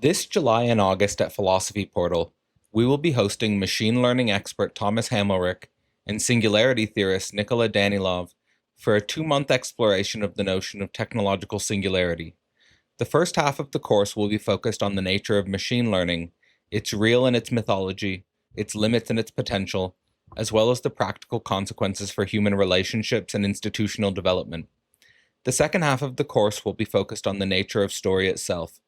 This July and August at Philosophy Portal, we will be hosting machine learning expert Thomas Hamelrich and singularity theorist Nikola Danilov for a 2-month exploration of the notion of technological singularity. The first half of the course will be focused on the nature of machine learning, its real and its mythology, its limits and its potential, as well as the practical consequences for human relationships and institutional development. The second half of the course will be focused on the nature of story itself,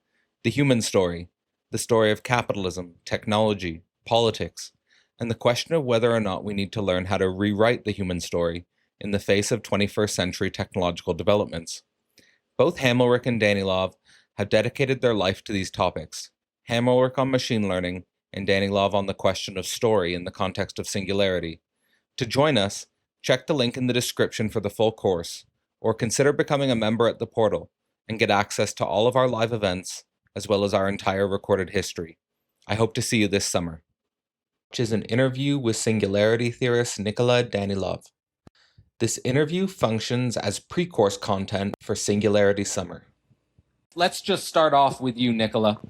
the human story, the story of capitalism, technology, politics, and the question of whether or not we need to learn how to rewrite the human story in the face of 21st century technological developments. Both Hamelrich and Danilov have dedicated their life to these topics, Hamelrich on machine learning and Danilov on the question of story in the context of singularity. To join us, check the link in the description for the full course, or consider becoming a member at the portal and get access to all of our live events, as well as our entire recorded history. I hope to see you this summer. Which is an interview with singularity theorist Nikola Danilov. This interview functions as pre-course content for Singularity Summer. Let's just start off with you, Nikola.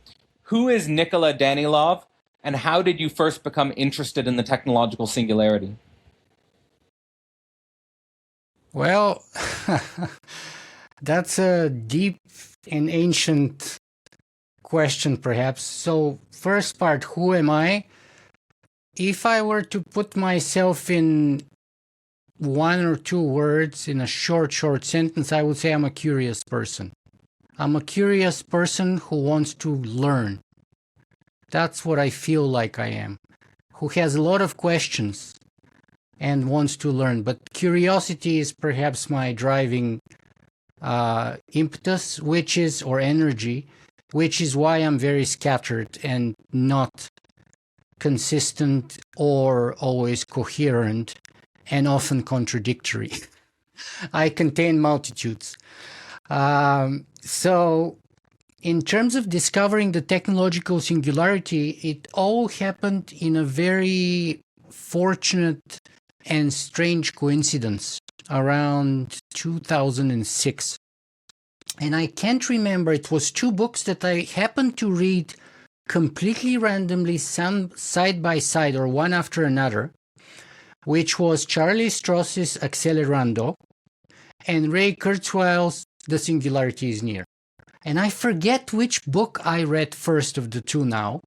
Who is Nikola Danilov, and how did you first become interested in the technological singularity? Well, that's a deep and ancient question, perhaps. So, first part, who am I? If I were to put myself in one or two words in a short sentence, I would say I'm a curious person. I'm a curious person who wants to learn. That's what I feel like I am. Who has a lot of questions and wants to learn. But curiosity is perhaps my driving impetus, or energy, which is why I'm very scattered and not consistent or always coherent and often contradictory. I contain multitudes. So in terms of discovering the technological singularity, it all happened in a very fortunate and strange coincidence around 2006. And I can't remember, it was two books that I happened to read completely randomly, some side by side or one after another, which was Charlie Strauss's Accelerando and Ray Kurzweil's The Singularity is Near. And I forget which book I read first of the two now,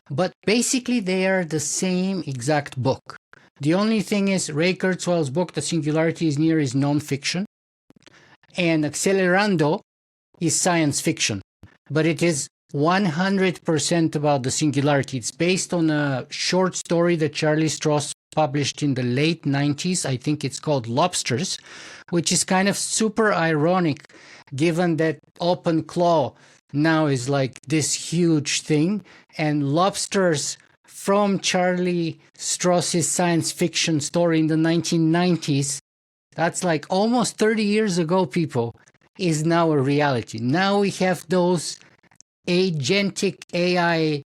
but basically they are the same exact book. The only thing is Ray Kurzweil's book, The Singularity is Near, is non-fiction, and Accelerando is science fiction, but it is 100% about the singularity. It's based on a short story that Charlie Strauss published in the late 90s. I think it's called Lobsters, which is kind of super ironic given that Open Claw now is like this huge thing, and lobsters from Charlie Strauss's science fiction story in the 1990s, that's like almost 30 years ago, people, is now a reality. Now we have those agentic AIs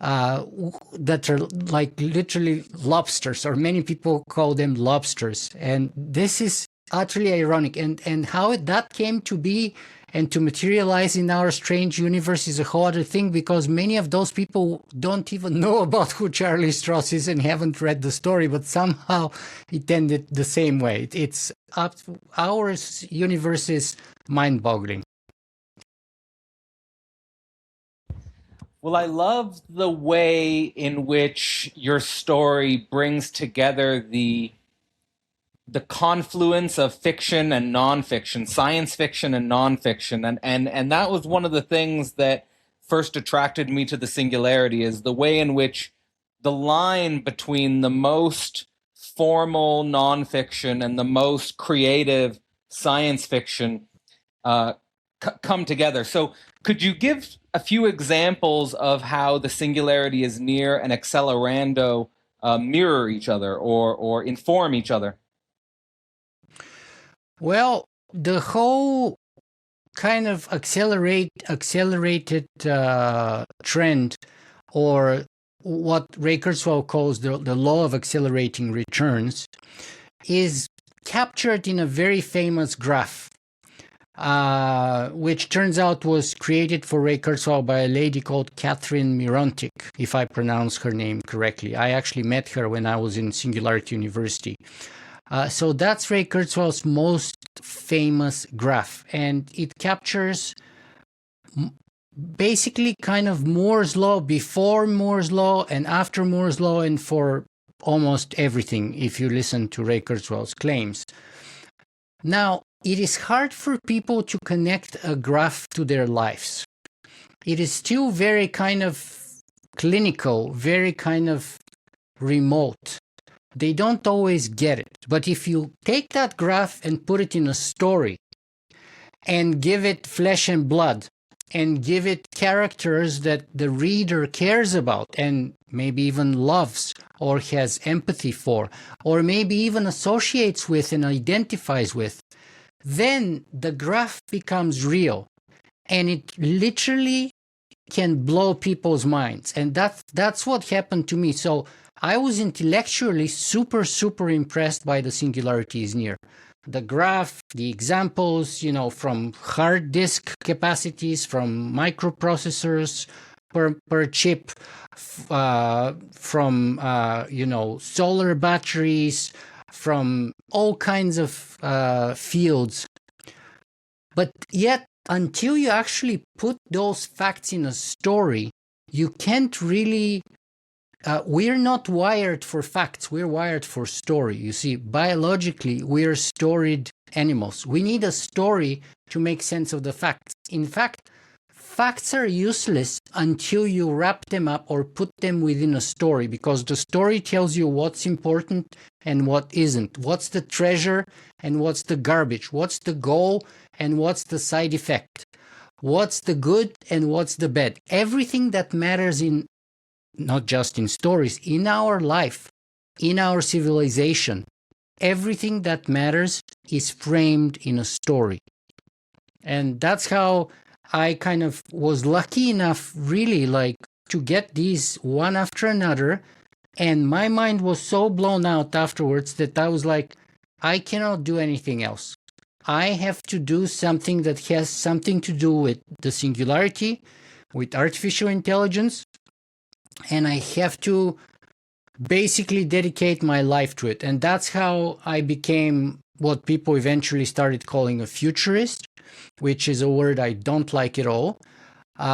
that are like literally lobsters, or many people call them lobsters. And this is utterly ironic. And how that came to be and to materialize in our strange universe is a whole other thing, because many of those people don't even know about who Charlie Strauss is and haven't read the story, but somehow it ended the same way. It's up, our universe is mind-boggling. Well, I love the way in which your story brings together the confluence of fiction and nonfiction, science fiction and nonfiction, and that was one of the things that first attracted me to the singularity, is the way in which the line between the most formal nonfiction and the most creative science fiction come together. So could you give a few examples of how the singularity is near and Accelerando mirror each other or inform each other? Well, the whole kind of accelerated trend, or what Ray Kurzweil calls the law of accelerating returns, is captured in a very famous graph, which turns out was created for Ray Kurzweil by a lady called Catherine Mirontic, if I pronounce her name correctly. I actually met her when I was in Singularity University. So that's Ray Kurzweil's most famous graph, and it captures basically kind of Moore's law before Moore's law and after Moore's law, and for almost everything if you listen to Ray Kurzweil's claims. Now, it is hard for people to connect a graph to their lives. It is still very kind of clinical, very kind of remote. They don't always get it. But if you take that graph and put it in a story and give it flesh and blood and give it characters that the reader cares about and maybe even loves or has empathy for, or maybe even associates with and identifies with, then the graph becomes real, and it literally can blow people's minds. And that's what happened to me. So I was intellectually super, super impressed by the Singularity is Near. The graph, the examples, from hard disk capacities, from microprocessors per chip, from, solar batteries, from all kinds of fields. But yet, until you actually put those facts in a story, you can't really... we're not wired for facts. We're wired for story. You see, biologically, we're storied animals. We need a story to make sense of the facts. In fact, facts are useless until you wrap them up or put them within a story, because the story tells you what's important and what isn't. What's the treasure and what's the garbage? What's the goal and what's the side effect? What's the good and what's the bad? Everything that matters in, not just in stories, in our life, in our civilization, everything that matters is framed in a story. And that's how I kind of was lucky enough, really, to get these one after another. And my mind was so blown out afterwards that I was like, I cannot do anything else. I have to do something that has something to do with the singularity, with artificial intelligence, and I have to basically dedicate my life to it. And that's how I became what people eventually started calling a futurist, which is a word I don't like at all,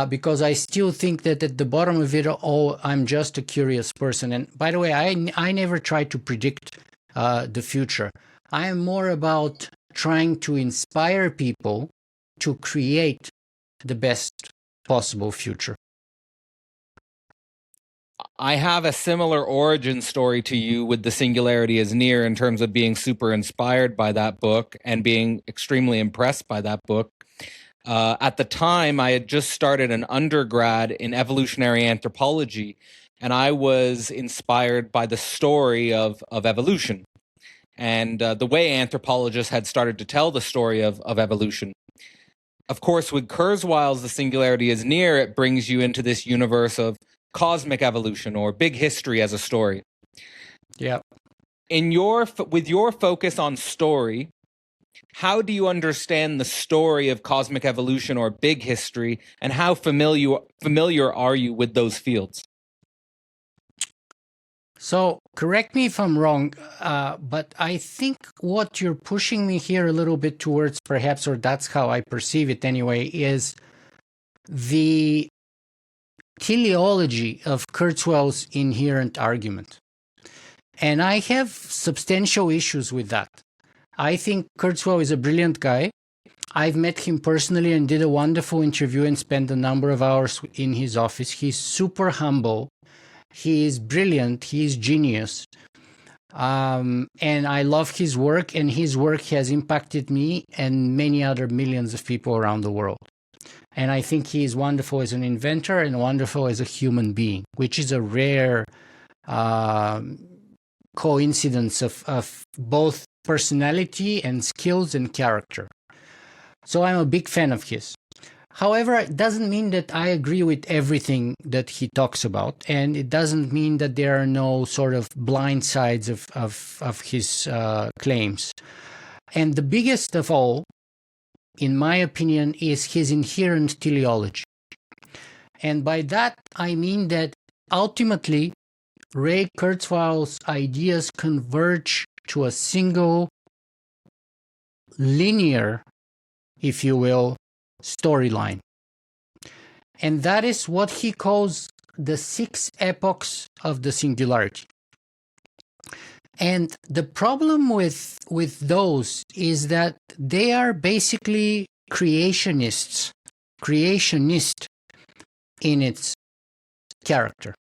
because I still think that at the bottom of it all, I'm just a curious person. And by the way, I never try to predict the future. I am more about trying to inspire people to create the best possible future. I have a similar origin story to you with The Singularity is Near, in terms of being super inspired by that book and being extremely impressed by that book. At the time, I had just started an undergrad in evolutionary anthropology, and I was inspired by the story of evolution and the way anthropologists had started to tell the story of evolution. Of course, with Kurzweil's The Singularity is Near, it brings you into this universe of cosmic evolution or big history as a story. Yeah. With your focus on story, how do you understand the story of cosmic evolution or big history, and how familiar are you with those fields? So, correct me if I'm wrong, but I think what you're pushing me here a little bit towards, perhaps, or that's how I perceive it anyway, is the teleology of Kurzweil's inherent argument. And I have substantial issues with that. I think Kurzweil is a brilliant guy. I've met him personally and did a wonderful interview and spent a number of hours in his office. He's super humble. He is brilliant. He is genius. And I love his work, and his work has impacted me and many other millions of people around the world. And I think he is wonderful as an inventor and wonderful as a human being, which is a rare coincidence of both personality and skills and character. So I'm a big fan of his. However, it doesn't mean that I agree with everything that he talks about, and it doesn't mean that there are no sort of blind sides of his claims. And the biggest of all in my opinion, is his inherent teleology. And by that, I mean that ultimately, Ray Kurzweil's ideas converge to a single linear, if you will, storyline. And that is what he calls the 6 epochs of the singularity. And the problem with those is that they are basically creationist in its character.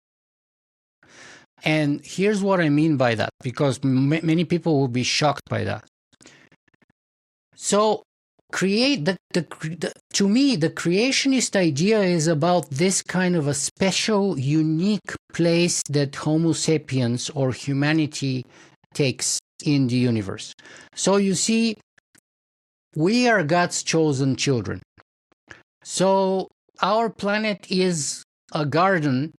And here's what I mean by that, because many people will be shocked by that. So, to me, the creationist idea is about this kind of a special, unique place that Homo sapiens or humanity takes in the universe. So you see, we are God's chosen children. So our planet is a garden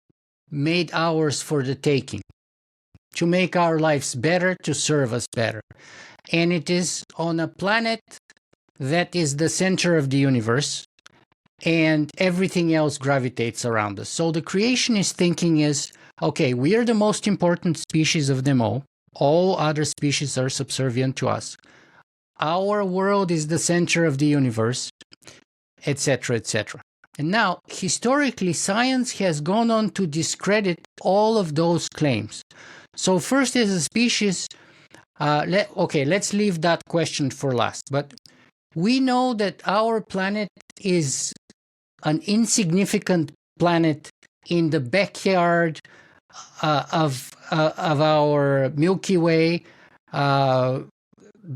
made ours for the taking, to make our lives better, to serve us better. And it is on a planet that is the center of the universe, and everything else gravitates around us. So the creationist thinking is, okay, we are the most important species of them all. All other species are subservient to us. Our world is the center of the universe, etc., etc. And now, historically, science has gone on to discredit all of those claims. So first, as a species, let's leave that question for last. But we know that our planet is an insignificant planet in the backyard of our Milky Way,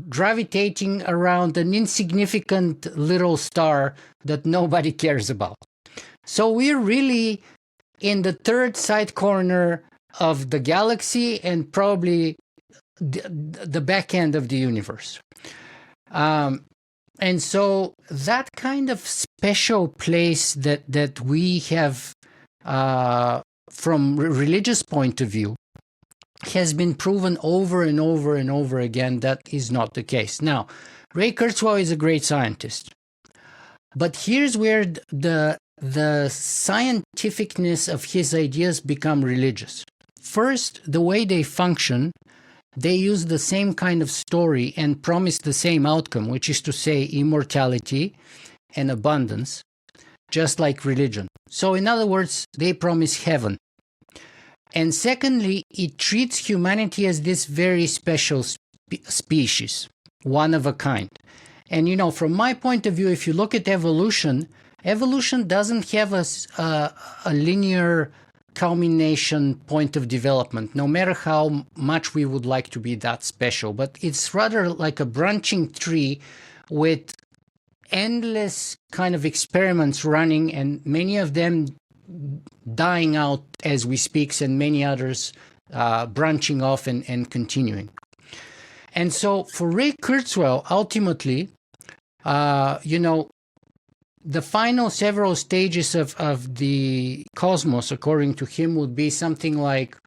gravitating around an insignificant little star that nobody cares about. So we're really in the third side corner of the galaxy and probably the back end of the universe. And so that kind of special place that we have from a religious point of view has been proven over and over and over again that is not the case. Now, Ray Kurzweil is a great scientist. But here's where the scientificness of his ideas become religious. First, the way they function, they use the same kind of story and promise the same outcome, which is to say immortality and abundance, just like religion. So in other words, they promise heaven. And secondly, it treats humanity as this very special species, one of a kind. And you know, from my point of view, if you look at evolution, evolution doesn't have a linear culmination point of development, no matter how much we would like to be that special. But it's rather like a branching tree with endless kind of experiments running, and many of them dying out as we speak, and many others branching off and continuing. And so for Ray Kurzweil, ultimately, the final several stages of the cosmos, according to him, would be something like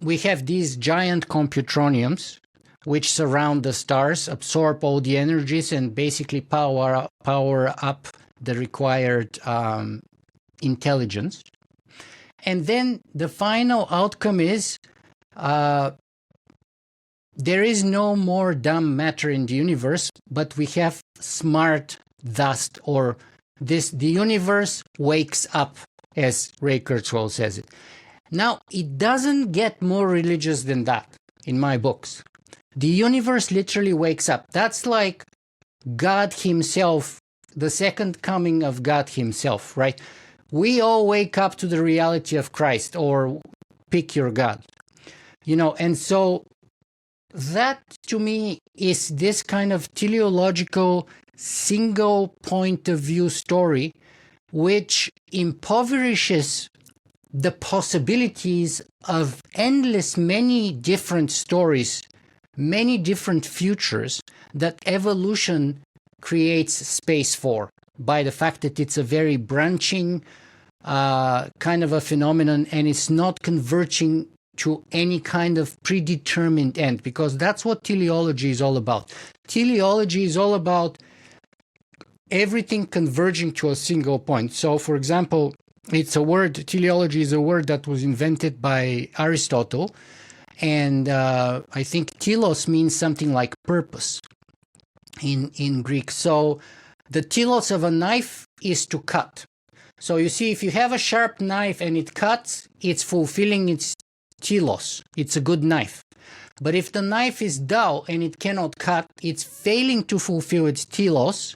we have these giant computroniums which surround the stars, absorb all the energies, and basically power up the required intelligence. And then the final outcome is there is no more dumb matter in the universe, but we have smart dust, or the universe wakes up, as Ray Kurzweil says it. Now, it doesn't get more religious than that in my books. The universe literally wakes up. That's like God himself, the second coming of God himself, right? We all wake up to the reality of Christ, or pick your God, and so that to me is this kind of teleological single point of view story, which impoverishes the possibilities of endless many different stories, many different futures that evolution creates space for, by the fact that it's a very branching kind of a phenomenon, and it's not converging to any kind of predetermined end, because that's what teleology is all about. Teleology is all about everything converging to a single point. So, for example, teleology is a word that was invented by Aristotle, and I think telos means something like purpose in Greek. So the telos of a knife is to cut. So you see, if you have a sharp knife and it cuts, it's fulfilling its telos. It's a good knife. But if the knife is dull and it cannot cut, it's failing to fulfill its telos,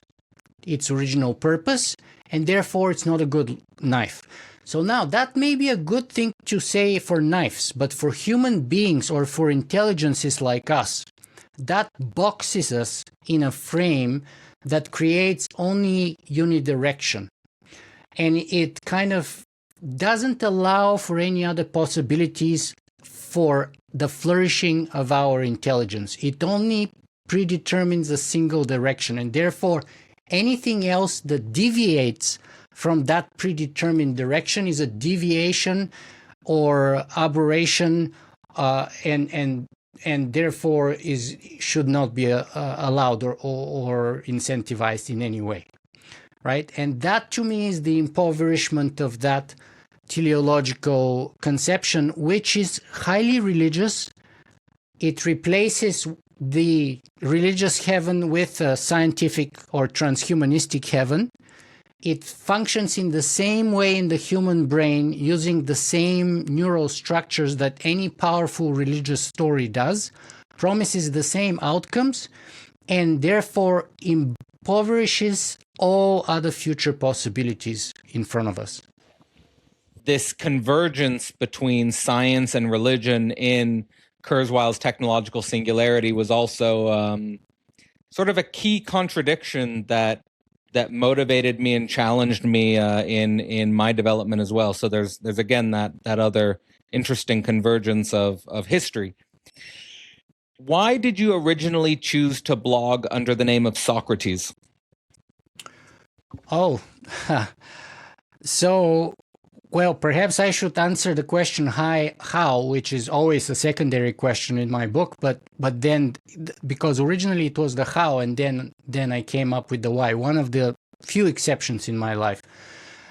its original purpose, and therefore it's not a good knife. So now that may be a good thing to say for knives, but for human beings or for intelligences like us, that boxes us in a frame that creates only unidirection. And it kind of doesn't allow for any other possibilities for the flourishing of our intelligence. It only predetermines a single direction, and therefore anything else that deviates from that predetermined direction is a deviation or aberration, and therefore should not be allowed or incentivized in any way, right? And that to me is the impoverishment of that teleological conception, which is highly religious. It replaces the religious heaven with a scientific or transhumanistic heaven. It functions in the same way in the human brain, using the same neural structures that any powerful religious story does, promises the same outcomes, and therefore impoverishes all other future possibilities in front of us. This convergence between science and religion in Kurzweil's technological singularity was also sort of a key contradiction that motivated me and challenged me in my development as well. So there's again that other interesting convergence of history. Why did you originally choose to blog under the name of Socrates? Oh, so, well, perhaps I should answer the question how, which is always a secondary question in my book, but then, because originally it was the how, and then I came up with the why, one of the few exceptions in my life.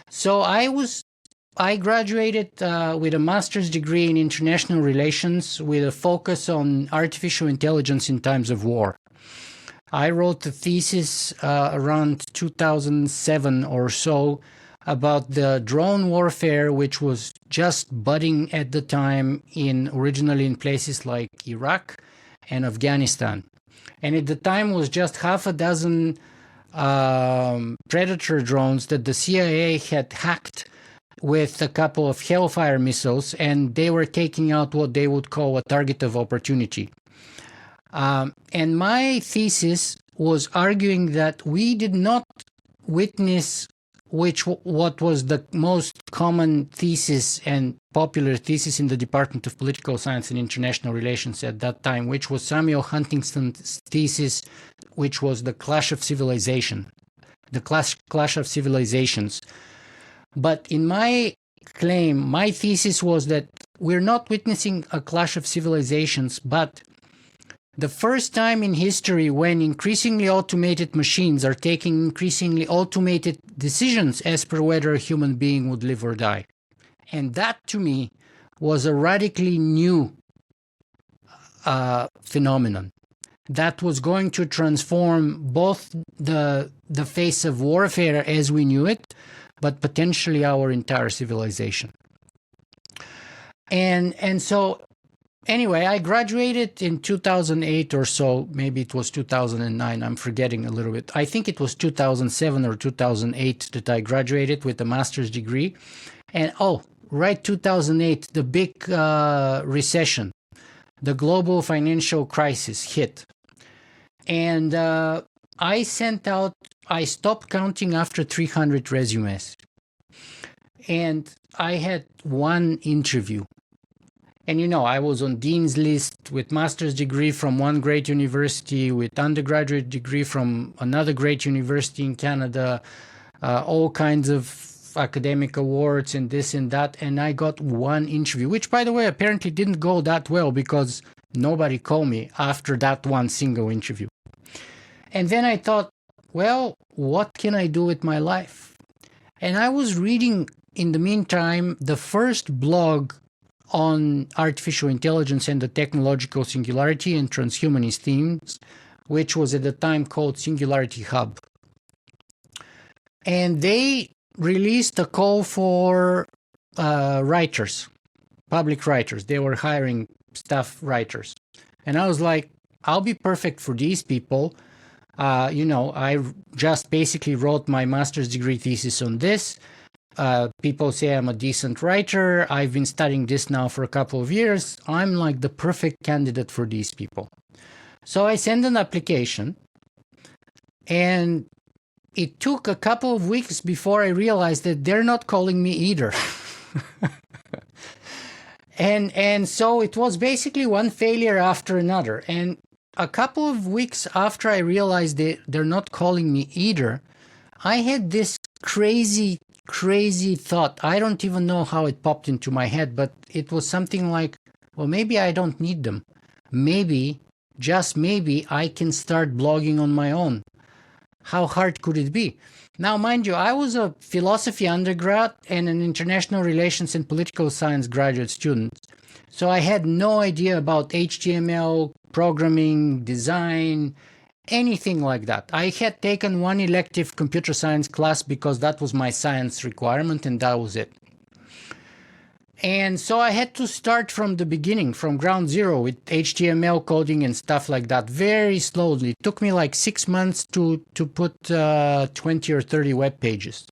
So I graduated with a master's degree in international relations with a focus on artificial intelligence in times of war. I wrote a thesis around 2007 or so about the drone warfare, which was just budding at the time originally in places like Iraq and Afghanistan. And at the time was just half a dozen Predator drones that the CIA had hacked with a couple of Hellfire missiles, and they were taking out what they would call a target of opportunity. And my thesis was arguing that we did not witness what was the most common thesis and popular thesis in the Department of Political Science and International Relations at that time, which was Samuel Huntington's thesis, which was the clash of civilization, the clash of civilizations. But in my claim, my thesis was that we're not witnessing a clash of civilizations, but the first time in history when increasingly automated machines are taking increasingly automated decisions as per whether a human being would live or die. And that, to me, was a radically new phenomenon that was going to transform both the face of warfare as we knew it, but potentially our entire civilization. And so, anyway, I graduated in 2008 or so. Maybe it was 2009. I'm forgetting a little bit. I think it was 2007 or 2008 that I graduated with a master's degree. And right, 2008, the big recession, the global financial crisis hit. And I stopped counting after 300 resumes. And I had one interview. And, I was on Dean's list with master's degree from one great university, with undergraduate degree from another great university in Canada, all kinds of academic awards and this and that, and I got one interview, which, by the way, apparently didn't go that well because nobody called me after that one single interview. And then I thought, well, what can I do with my life? And I was reading, in the meantime, the first blog on artificial intelligence and the technological singularity and transhumanist themes, which was at the time called Singularity Hub. And they released a call for writers, public writers. They were hiring staff writers. And I was like, I'll be perfect for these people. I just basically wrote my master's degree thesis on this. People say I'm a decent writer. I've been studying this now for a couple of years. I'm like the perfect candidate for these people. So I sent an application, and it took a couple of weeks before I realized that they're not calling me either. And so it was basically one failure after another. And a couple of weeks after I realized they're not calling me either, I had this crazy thought. I don't even know how it popped into my head, but it was something like, well, maybe I don't need them. Maybe, just maybe, I can start blogging on my own. How hard could it be? Now, mind you, I was a philosophy undergrad and an international relations and political science graduate student. So I had no idea about HTML, programming, design, anything like that. I had taken one elective computer science class because that was my science requirement, and that was it. And so I had to start from the beginning, from ground zero, with HTML coding and stuff like that, very slowly. It took me like 6 months to put 20 or 30 web pages.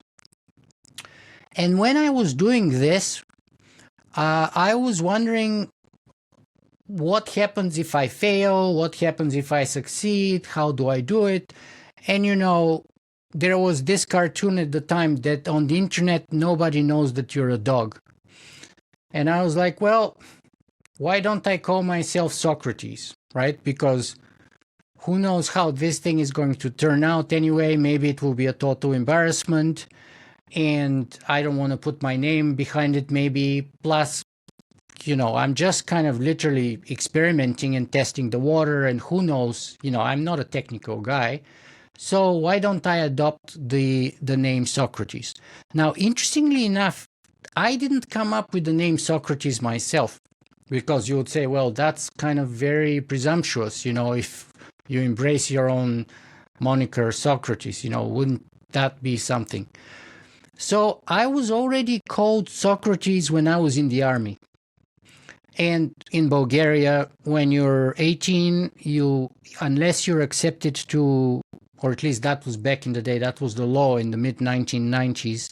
And when I was doing this, I was wondering, what happens if I fail? What happens if I succeed? How do I do it? And there was this cartoon at the time that on the internet, nobody knows that you're a dog. And I was like, well, why don't I call myself Socrates, right? Because who knows how this thing is going to turn out anyway. Maybe it will be a total embarrassment. And I don't want to put my name behind it, maybe. Plus, I'm just kind of literally experimenting and testing the water. And who knows, I'm not a technical guy. So why don't I adopt the name Socrates? Now, interestingly enough, I didn't come up with the name Socrates myself, because you would say, well, that's kind of very presumptuous, if you embrace your own moniker Socrates, wouldn't that be something? So I was already called Socrates when I was in the army. And in Bulgaria, when you're 18, unless you're accepted to, or at least that was back in the day, that was the law in the mid-1990s.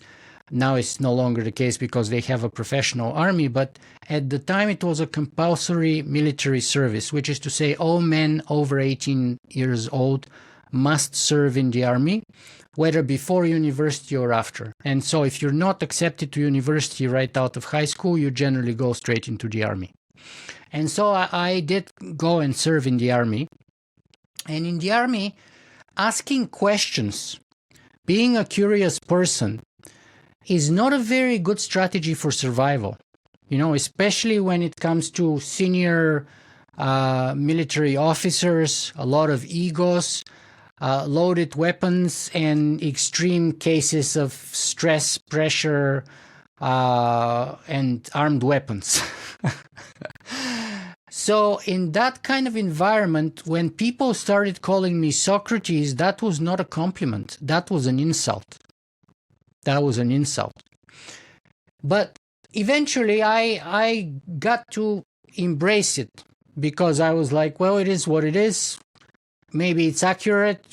Now it's no longer the case because they have a professional army, but at the time it was a compulsory military service, which is to say all men over 18 years old must serve in the army, whether before university or after. And so if you're not accepted to university right out of high school, you generally go straight into the army. And so I did go and serve in the army. And in the army, asking questions, being a curious person, is not a very good strategy for survival, especially when it comes to senior military officers, a lot of egos, loaded weapons, and extreme cases of stress, pressure, and armed weapons. So in that kind of environment, when people started calling me Socrates, that was not a compliment. That was an insult. But eventually I got to embrace it, because I was like, well, it is what it is. Maybe it's accurate.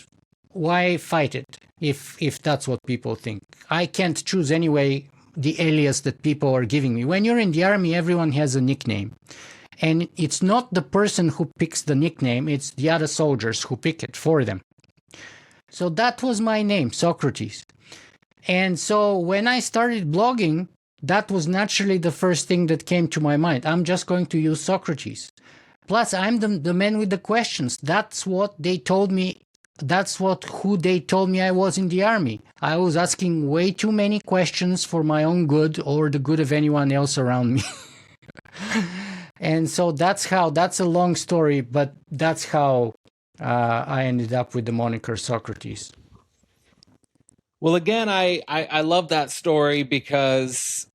Why fight it if that's what people think? I can't choose anyway the alias that people are giving me. When you're in the army, everyone has a nickname. And it's not the person who picks the nickname, it's the other soldiers who pick it for them. So that was my name, Socrates. And so when I started blogging, that was naturally the first thing that came to my mind. I'm just going to use Socrates. Plus, I'm the man with the questions. That's what they told me that's who they told me I was in the army. I was asking way too many questions for my own good or the good of anyone else around me. And so that's a long story, but that's how I ended up with the moniker Socrates. Well, again, I love that story because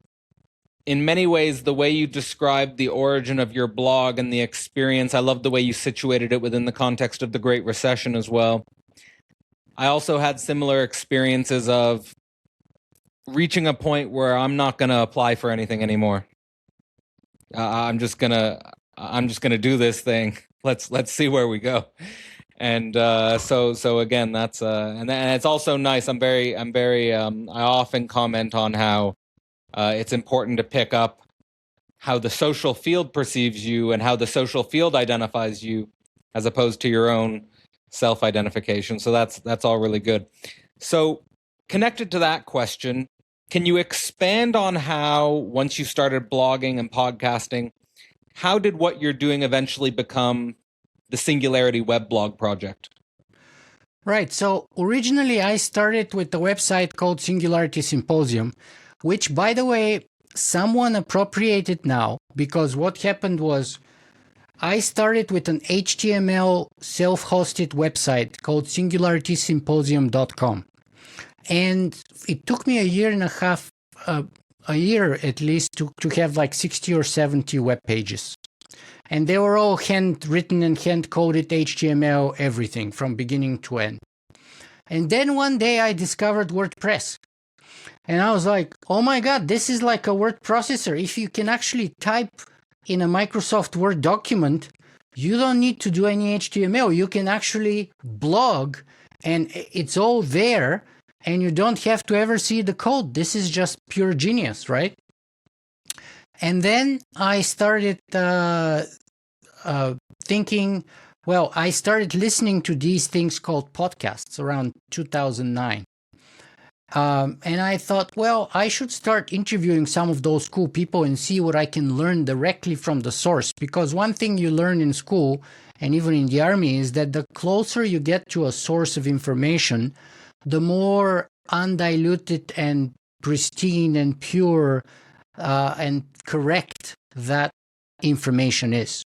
in many ways, the way you described the origin of your blog and the experience, I love the way you situated it within the context of the Great Recession as well. I also had similar experiences of reaching a point where I'm not going to apply for anything anymore. I'm just gonna do this thing. Let's see where we go. And so again, that's and it's also nice. I often comment on how it's important to pick up how the social field perceives you and how the social field identifies you, as opposed to your own self-identification. So that's all really good. So connected to that question, can you expand on how, once you started blogging and podcasting, how did what you're doing eventually become the Singularity weblog project? Right. So originally I started with a website called Singularity Symposium, which, by the way, someone appropriated now, because what happened was I started with an HTML self-hosted website called singularitysymposium.com. And it took me a year and a half, a year at least, to have like 60 or 70 web pages. And they were all handwritten and hand-coded HTML, everything from beginning to end. And then one day I discovered WordPress. And I was like, oh my God, this is like a word processor. If you can actually type in a Microsoft Word document, you don't need to do any HTML. You can actually blog and it's all there and you don't have to ever see the code. This is just pure genius, right? And then I started thinking, well, I started listening to these things called podcasts around 2009. And I thought, well, I should start interviewing some of those cool people and see what I can learn directly from the source. Because one thing you learn in school and even in the army is that the closer you get to a source of information, the more undiluted and pristine and pure and correct that information is.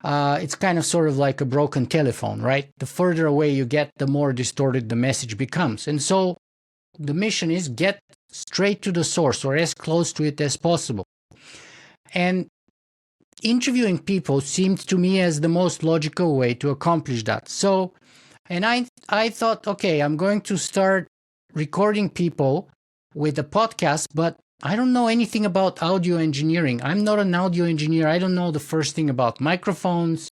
It's kind of sort of like a broken telephone, right? The further away you get, the more distorted the message becomes. And so the mission is get straight to the source or as close to it as possible. And interviewing people seemed to me as the most logical way to accomplish that. So, and I thought, okay, I'm going to start recording people with a podcast, but I don't know anything about audio engineering. I'm not an audio engineer. I don't know the first thing about microphones.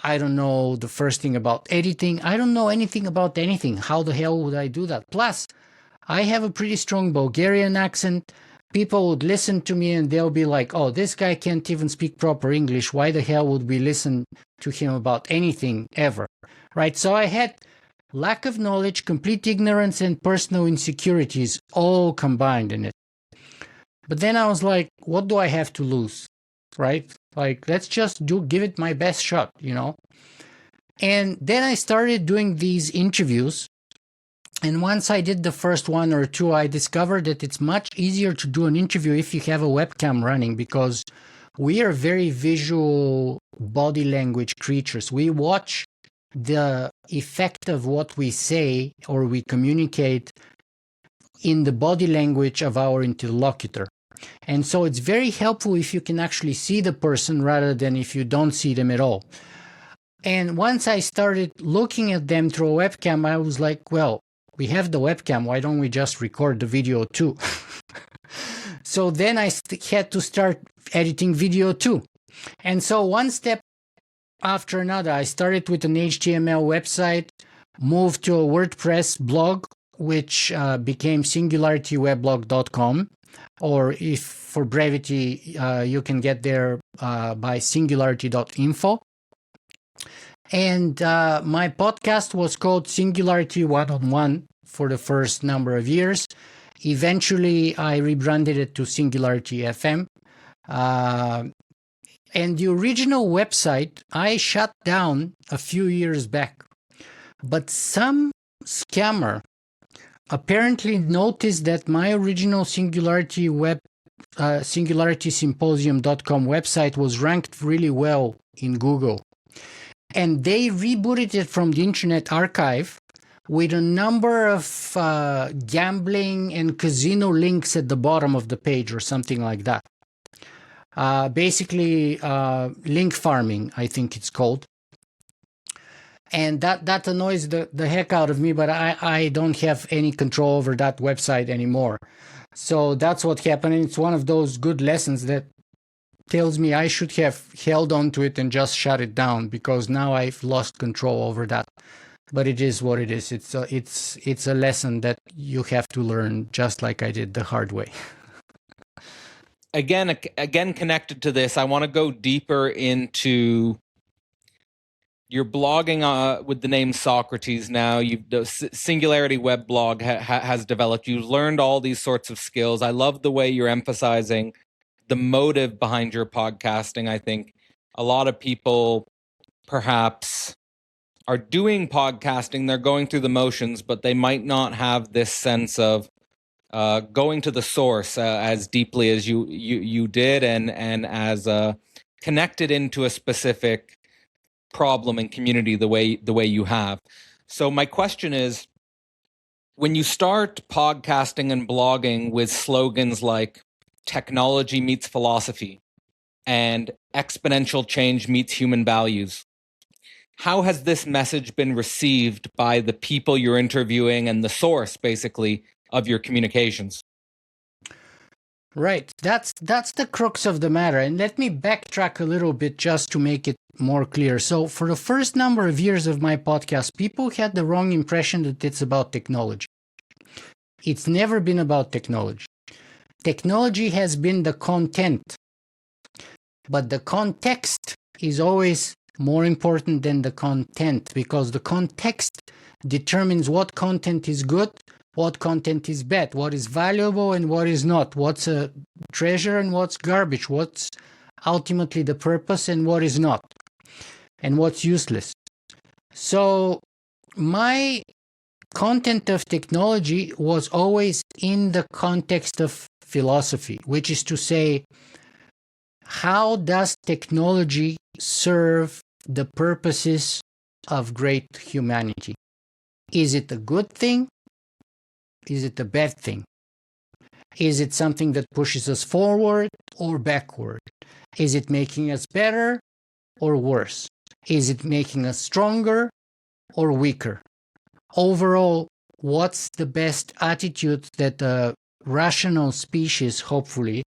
I don't know the first thing about editing. I don't know anything about anything. How the hell would I do that? Plus, I have a pretty strong Bulgarian accent. People would listen to me and they'll be like, oh, this guy can't even speak proper English. Why the hell would we listen to him about anything ever? Right? So I had lack of knowledge, complete ignorance, and personal insecurities all combined in it. But then I was like, what do I have to lose? Right? Like, let's just give it my best shot, you know? And then I started doing these interviews. And once I did the first one or two, I discovered that it's much easier to do an interview if you have a webcam running, because we are very visual body language creatures. We watch the effect of what we say or we communicate in the body language of our interlocutor. And so it's very helpful if you can actually see the person rather than if you don't see them at all. And once I started looking at them through a webcam, I was like, well, we have the webcam, why don't we just record the video too? So then I had to start editing video too. And so one step after another, I started with an HTML website, moved to a WordPress blog, which became singularityweblog.com, or if for brevity, you can get there by singularity.info. And my podcast was called Singularity One-on-One for the first number of years. Eventually, I rebranded it to Singularity FM. And the original website I shut down a few years back But some scammer apparently noticed that my original SingularitySymposium.com website was ranked really well in Google. And they rebooted it from the Internet Archive with a number of gambling and casino links at the bottom of the page or something like that. Basically, link farming, I think it's called. And that annoys the heck out of me, but I don't have any control over that website anymore. So that's what happened. And it's one of those good lessons that tells me I should have held on to it and just shut it down, because now I've lost control over that. But it is what it is. It's a lesson that you have to learn, just like I did the hard way. Again, connected to this, I want to go deeper into your blogging with the name Socrates. Now, the Singularity web blog has developed. You've learned all these sorts of skills. I love the way you're emphasizing the motive behind your podcasting. I think a lot of people perhaps are doing podcasting. They're going through the motions, but they might not have this sense of going to the source as deeply as you did, and as connected into a specific problem and community the way you have. So my question is, when you start podcasting and blogging with slogans like technology meets philosophy and exponential change meets human values, how has this message been received by the people you're interviewing and the source, basically, of your communications? Right. That's the crux of the matter. And let me backtrack a little bit just to make it more clear. So for the first number of years of my podcast, people had the wrong impression that it's about technology. It's never been about technology. Technology has been the content, but the context is always more important than the content, because the context determines what content is good, what content is bad, what is valuable and what is not, what's a treasure and what's garbage, what's ultimately the purpose and what is not, and what's useless. So my content of technology was always in the context of philosophy, which is to say, how does technology serve the purposes of great humanity? Is it a good thing? Is it a bad thing? Is it something that pushes us forward or backward? Is it making us better or worse? Is it making us stronger or weaker? Overall, what's the best attitude that a rational species, hopefully,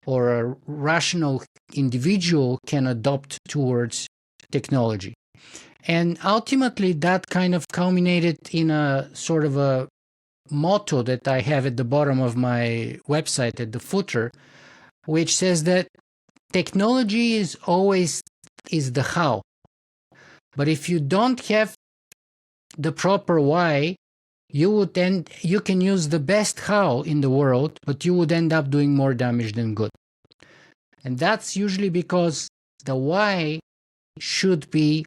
or a rational individual can adopt towards technology? And ultimately, that kind of culminated in a sort of a motto that I have at the bottom of my website at the footer, which says that technology is always the how. But if you don't have the proper why, you can use the best how in the world, but you would end up doing more damage than good. And that's usually because the why should be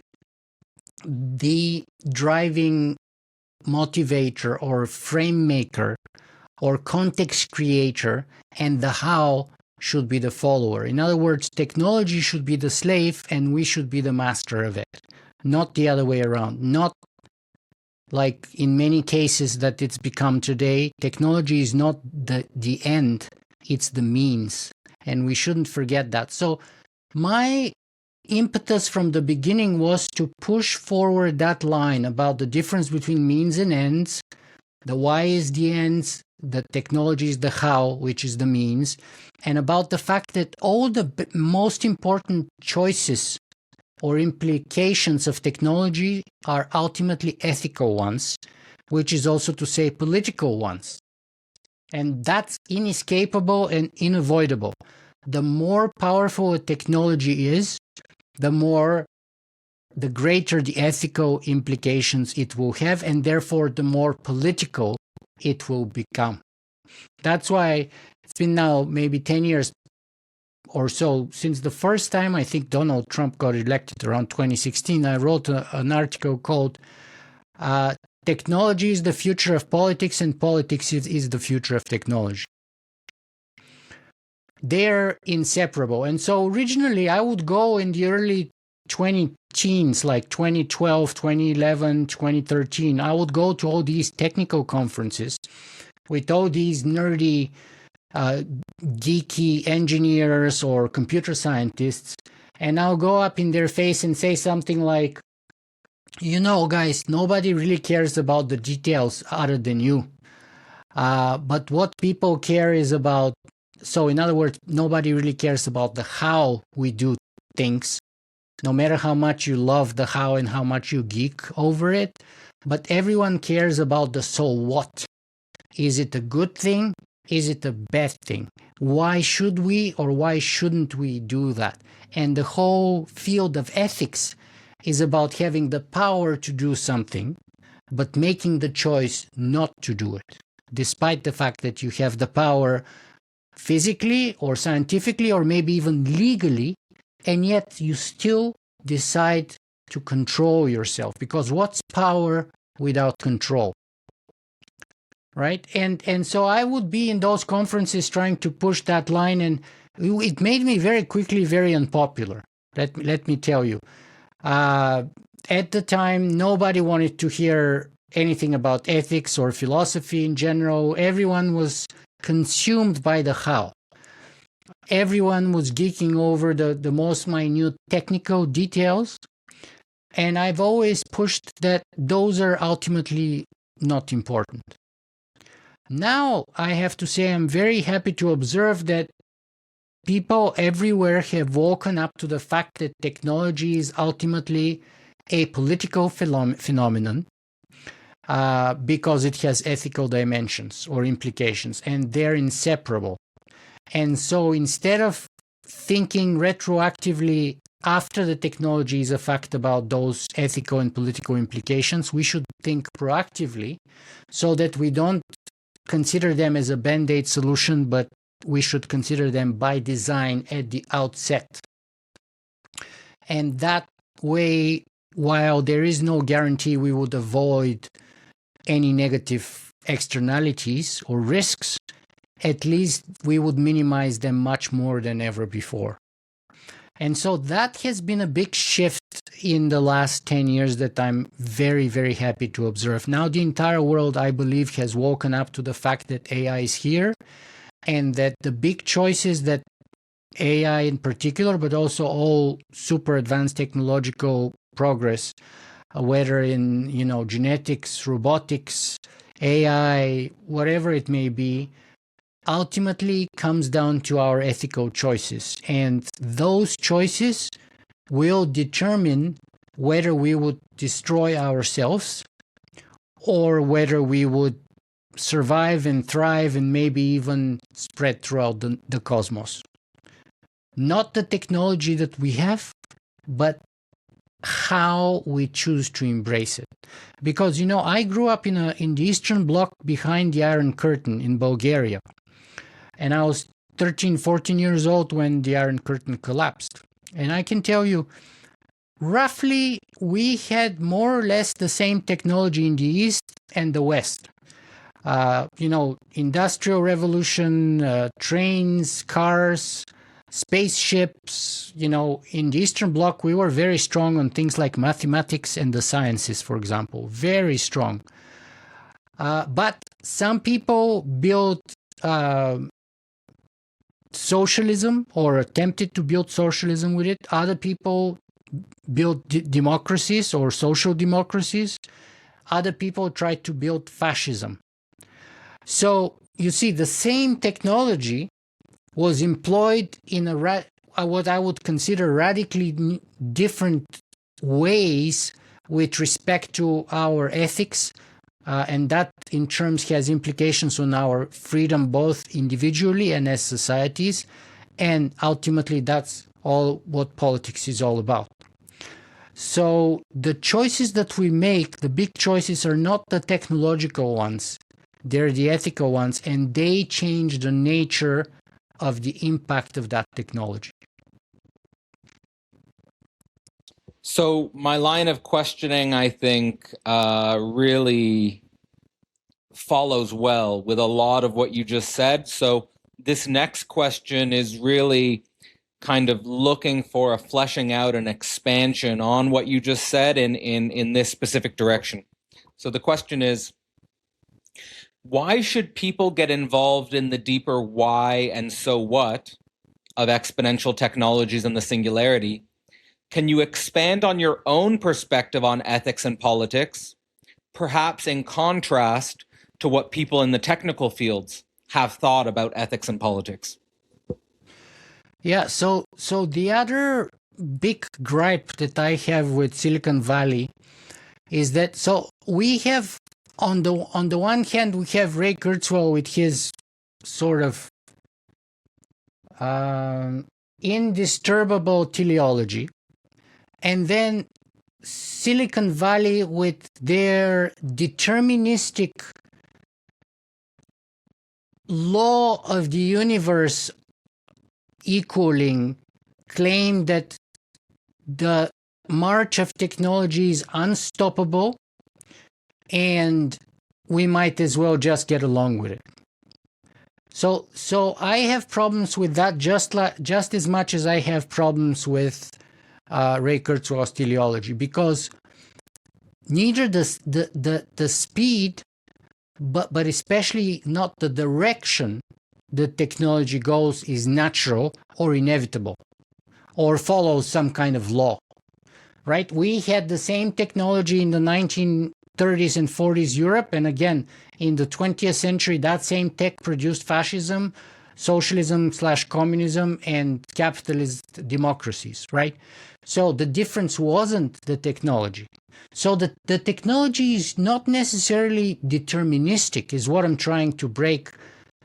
the driving motivator or frame maker or context creator, and the how should be the follower. In other words, technology should be the slave and we should be the master of it, not the other way around. Not like in many cases that it's become today. Technology is not the end, it's the means, and we shouldn't forget that. So my impetus from the beginning was to push forward that line about the difference between means and ends. The why is the ends, the technology is the how, which is the means, and about the fact that all the most important choices or implications of technology are ultimately ethical ones, which is also to say political ones. And that's inescapable and unavoidable. The more powerful a technology is, the greater the ethical implications it will have, and therefore the more political it will become. That's why it's been now maybe 10 years or so since the first time I think Donald Trump got elected around 2016. I wrote an article called Uh, Technology is the future of politics, and politics is the future of technology. They're inseparable. And so originally I would go in the early 20 teens, like 2012, 2011, 2013. I would go to all these technical conferences with all these nerdy, geeky engineers or computer scientists. And I'll go up in their face and say something like, guys, nobody really cares about the details other than you. But what people care is about, so in other words, nobody really cares about the how we do things, no matter how much you love the how and how much you geek over it. But everyone cares about the so what. Is it a good thing? Is it a bad thing? Why should we or why shouldn't we do that? And the whole field of ethics is about having the power to do something, but making the choice not to do it, despite the fact that you have the power physically or scientifically or maybe even legally, and yet you still decide to control yourself. Because what's power without control? Right? And so I would be in those conferences trying to push that line, and it made me very quickly very unpopular. Let me tell you. At the time, nobody wanted to hear anything about ethics or philosophy in general. Everyone was consumed by the how. Everyone was geeking over the most minute technical details. And I've always pushed that those are ultimately not important. Now, I have to say I'm very happy to observe that people everywhere have woken up to the fact that technology is ultimately a political phenomenon because it has ethical dimensions or implications, and they're inseparable. And so instead of thinking retroactively after the technology is a fact about those ethical and political implications, we should think proactively so that we don't consider them as a band-aid solution, but we should consider them by design at the outset. And that way, while there is no guarantee we would avoid any negative externalities or risks, at least we would minimize them much more than ever before. And so that has been a big shift in the last 10 years that I'm very, very happy to observe. Now the entire world, I believe, has woken up to the fact that AI is here, and that the big choices that AI in particular, but also all super advanced technological progress, whether in genetics, robotics, AI, whatever it may be, ultimately comes down to our ethical choices. And those choices will determine whether we would destroy ourselves or whether we would survive and thrive and maybe even spread throughout the cosmos. Not the technology that we have, but how we choose to embrace it. Because, I grew up in the Eastern Bloc behind the Iron Curtain in Bulgaria. And I was 13, 14 years old when the Iron Curtain collapsed. And I can tell you, roughly, we had more or less the same technology in the East and the West. Industrial revolution, trains, cars, spaceships. In the Eastern Bloc, we were very strong on things like mathematics and the sciences, for example. Very strong. But some people built socialism or attempted to build socialism with it. Other people built democracies or social democracies. Other people tried to build fascism. So you see, the same technology was employed in what I would consider radically different ways with respect to our ethics, and that in terms has implications on our freedom both individually and as societies, and ultimately that's all what politics is all about. So the choices that we make, the big choices, are not the technological ones, they're the ethical ones, and they change the nature of the impact of that technology. So my line of questioning, I think, really follows well with a lot of what you just said. So this next question is really kind of looking for a fleshing out and expansion on what you just said in this specific direction. So the question is, why should people get involved in the deeper why and so what of exponential technologies and the singularity? Can you expand on your own perspective on ethics and politics, perhaps in contrast to what people in the technical fields have thought about ethics and politics? Yeah, so the other big gripe that I have with Silicon Valley is that so we have on the one hand we have Ray Kurzweil with his sort of indisturbable teleology, and then Silicon Valley with their deterministic law of the universe equaling claim that the march of technology is unstoppable and we might as well just get along with it. So I have problems with that just as much as I have problems with Ray Kurzweil's teleology, because neither the speed, but especially not the direction the technology goes is natural or inevitable or follows some kind of law, right? We had the same technology in the 1930s and 40s Europe, and again in the 20th century that same tech produced fascism, socialism / communism, and capitalist democracies, right? So the difference wasn't the technology. So the technology is not necessarily deterministic, is what I'm trying to break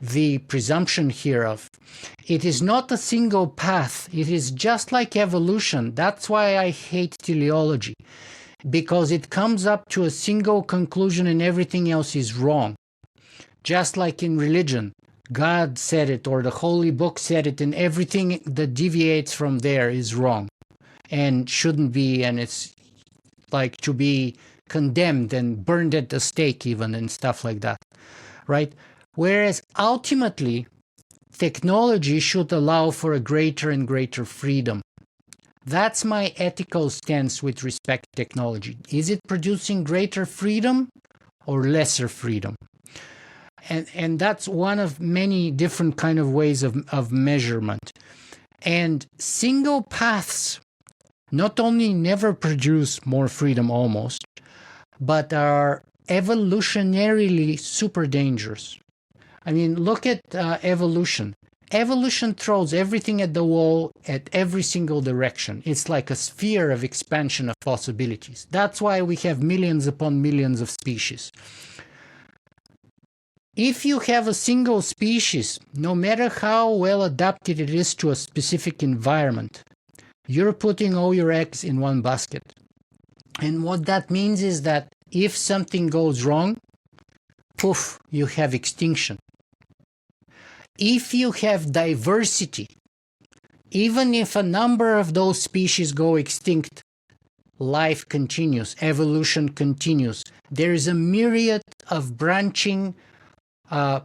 the presumption here of. It is not a single path. It is just like evolution. That's why I hate teleology, because it comes up to a single conclusion and everything else is wrong. Just like in religion, God said it or the holy book said it, and everything that deviates from there is wrong and shouldn't be, and it's like to be condemned and burned at the stake even and stuff like that, right? Whereas ultimately, technology should allow for a greater and greater freedom. That's my ethical stance with respect to technology. Is it producing greater freedom or lesser freedom? And that's one of many different kind of ways of measurement. And single paths not only never produce more freedom almost, but are evolutionarily super dangerous. I mean, look at evolution. Evolution throws everything at the wall at every single direction. It's like a sphere of expansion of possibilities. That's why we have millions upon millions of species. If you have a single species, no matter how well adapted it is to a specific environment, you're putting all your eggs in one basket. And what that means is that if something goes wrong, poof, you have extinction. If you have diversity, even if a number of those species go extinct, life continues, evolution continues. There is a myriad of branching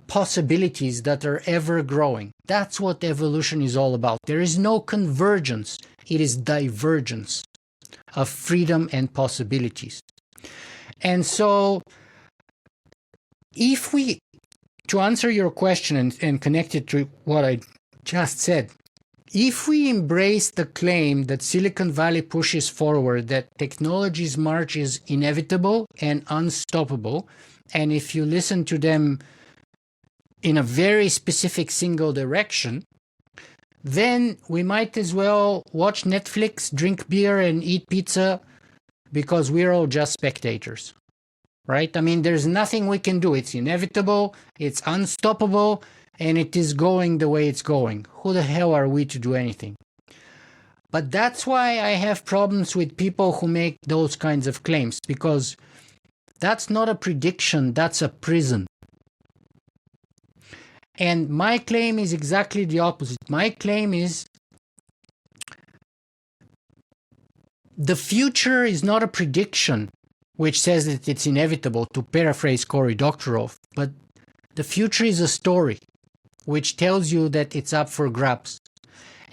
possibilities that are ever growing. That's what evolution is all about. There is no convergence, it is divergence of freedom and possibilities. And so, if we, to answer your question and connect it to what I just said, if we embrace the claim that Silicon Valley pushes forward, that technology's march is inevitable and unstoppable, and if you listen to them in a very specific single direction, then we might as well watch Netflix, drink beer, and eat pizza because we're all just spectators, right? I mean, there's nothing we can do. It's inevitable, it's unstoppable, and it is going the way it's going. Who the hell are we to do anything? But that's why I have problems with people who make those kinds of claims, because that's not a prediction, that's a prison. And my claim is exactly the opposite. My claim is the future is not a prediction which says that it's inevitable, to paraphrase Cory Doctorow, but the future is a story which tells you that it's up for grabs.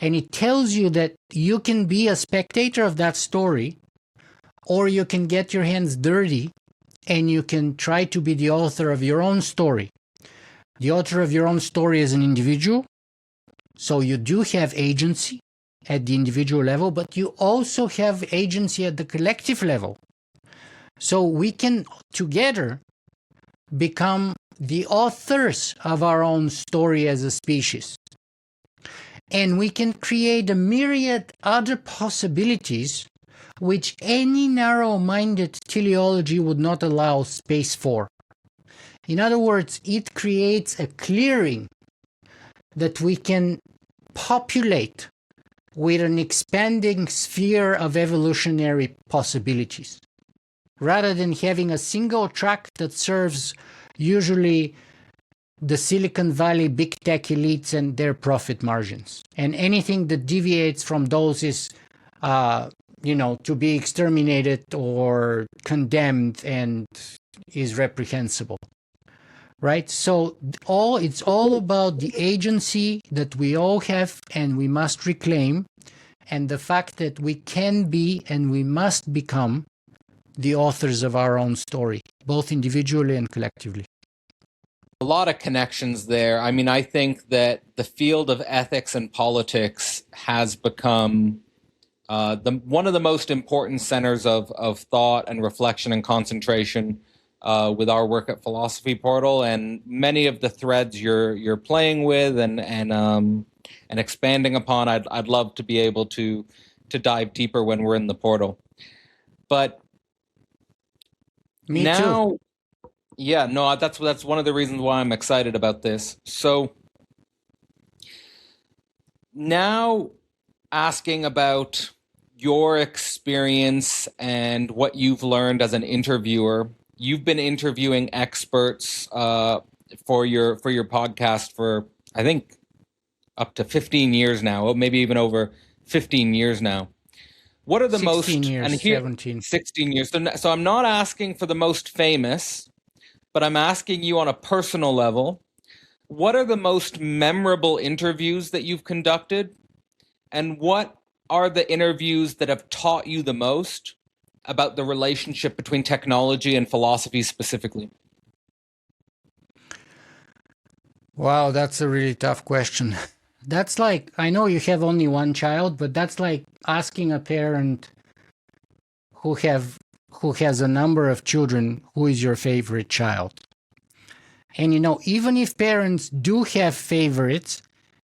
And it tells you that you can be a spectator of that story, or you can get your hands dirty and you can try to be the author of your own story. The author of your own story as an individual, so you do have agency at the individual level, but you also have agency at the collective level. So we can together become the authors of our own story as a species. And we can create a myriad other possibilities which any narrow-minded teleology would not allow space for. In other words, it creates a clearing that we can populate with an expanding sphere of evolutionary possibilities, rather than having a single track that serves usually the Silicon Valley big tech elites and their profit margins. And anything that deviates from those is, to be exterminated or condemned and is reprehensible. Right? So it's all about the agency that we all have and we must reclaim, and the fact that we can be and we must become the authors of our own story, both individually and collectively. A lot of connections there. I mean, I think that the field of ethics and politics has become one of the most important centers of thought and reflection and concentration with our work at Philosophy Portal, and many of the threads you're playing with and expanding upon. I'd love to be able to dive deeper when we're in the portal. But Me now, too. yeah, no, that's one of the reasons why I'm excited about this. So now, asking about your experience and what you've learned as an interviewer. You've been interviewing experts for your podcast for, I think, up to 15 years now, maybe even over 15 years now. What are the 16 most years, and here 17. 16 years. So I'm not asking for the most famous, but I'm asking you on a personal level. What are the most memorable interviews that you've conducted, and what are the interviews that have taught you the most about the relationship between technology and philosophy specifically? Wow, that's a really tough question. That's like, I know you have only one child, but that's like asking a parent who has a number of children, who is your favorite child? And even if parents do have favorites,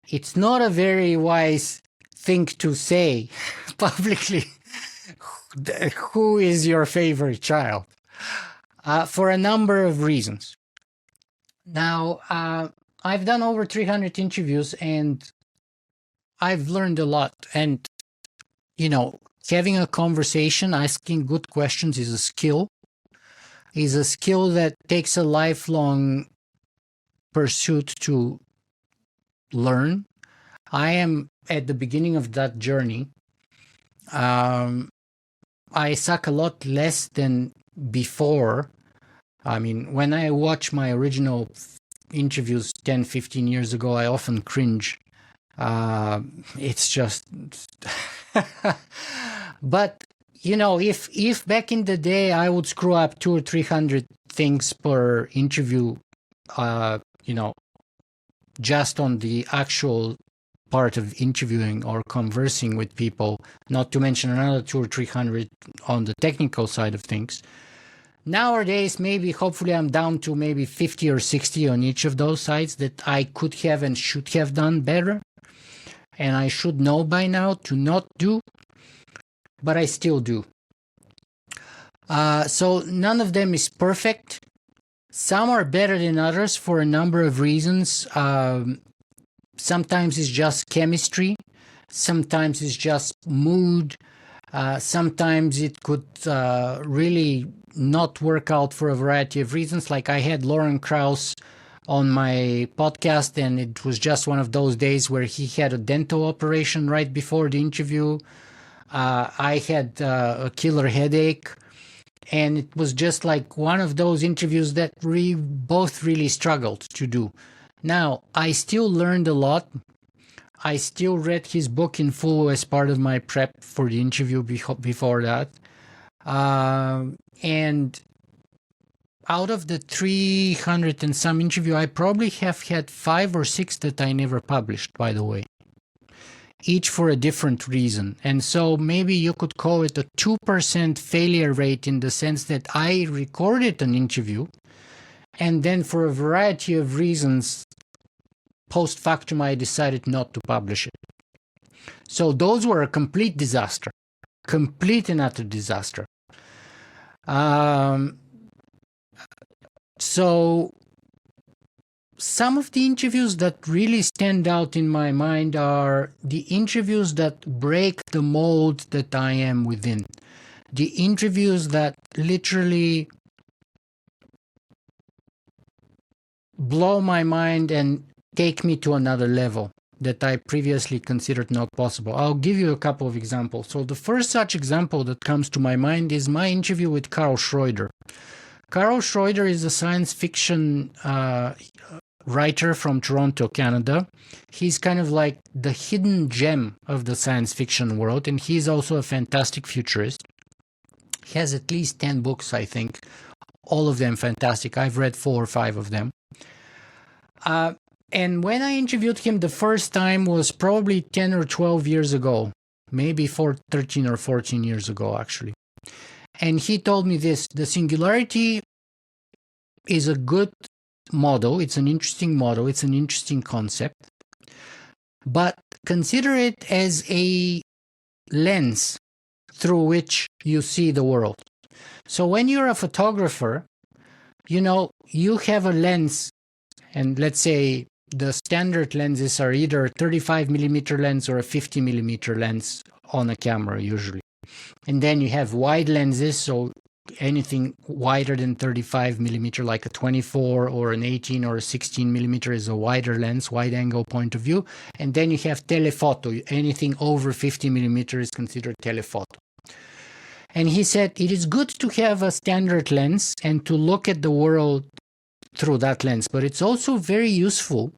it's not a very wise thing to say publicly who is your favorite child, for a number of reasons. Now, I've done over 300 interviews and I've learned a lot. And, having a conversation, asking good questions is a skill that takes a lifelong pursuit to learn. I am at the beginning of that journey. I suck a lot less than before. I mean, when I watch my original interviews 10, 15 years ago, I often cringe. It's just... But, if back in the day I would screw up 200 or 300 things per interview, just on the actual part of interviewing or conversing with people, not to mention another 200 or 300 on the technical side of things. Nowadays, hopefully I'm down to maybe 50 or 60 on each of those sides that I could have and should have done better. And I should know by now to not do, but I still do. So none of them is perfect. Some are better than others for a number of reasons. Sometimes it's just chemistry. Sometimes it's just mood. Sometimes it could really not work out for a variety of reasons. Like I had Lauren Krauss on my podcast, and it was just one of those days where he had a dental operation right before the interview. I had a killer headache, and it was just like one of those interviews that we both really struggled to do. Now, I still learned a lot. I still read his book in full as part of my prep for the interview before that. And out of the 300 and some interview, I probably have had 5 or 6 that I never published, by the way, each for a different reason. And so maybe you could call it a 2% failure rate, in the sense that I recorded an interview and then for a variety of reasons, post factum, I decided not to publish it. So those were a complete disaster, complete and utter disaster. So some of the interviews that really stand out in my mind are the interviews that break the mold that I am within. The interviews that literally blow my mind and take me to another level that I previously considered not possible. I'll give you a couple of examples. So the first such example that comes to my mind is my interview with Carl Schroeder. Carl Schroeder is a science fiction writer from Toronto, Canada. He's kind of like the hidden gem of the science fiction world, and he's also a fantastic futurist. He has at least 10 books, I think, all of them fantastic. I've read 4 or 5 of them. And when I interviewed him the first time was probably 10 or 12 years ago, maybe 13 or 14 years ago, actually. And he told me this: the Singularity is a good model, it's an interesting model, it's an interesting concept, but consider it as a lens through which you see the world. So when you're a photographer, you have a lens, and let's say the standard lenses are either a 35 millimeter lens or a 50 millimeter lens on a camera usually. And then you have wide lenses, so anything wider than 35 millimeter, like a 24 or an 18 or a 16 millimeter, is a wider lens, wide angle point of view. And then you have telephoto. Anything over 50 millimeter is considered telephoto. And he said it is good to have a standard lens and to look at the world through that lens, but it's also very useful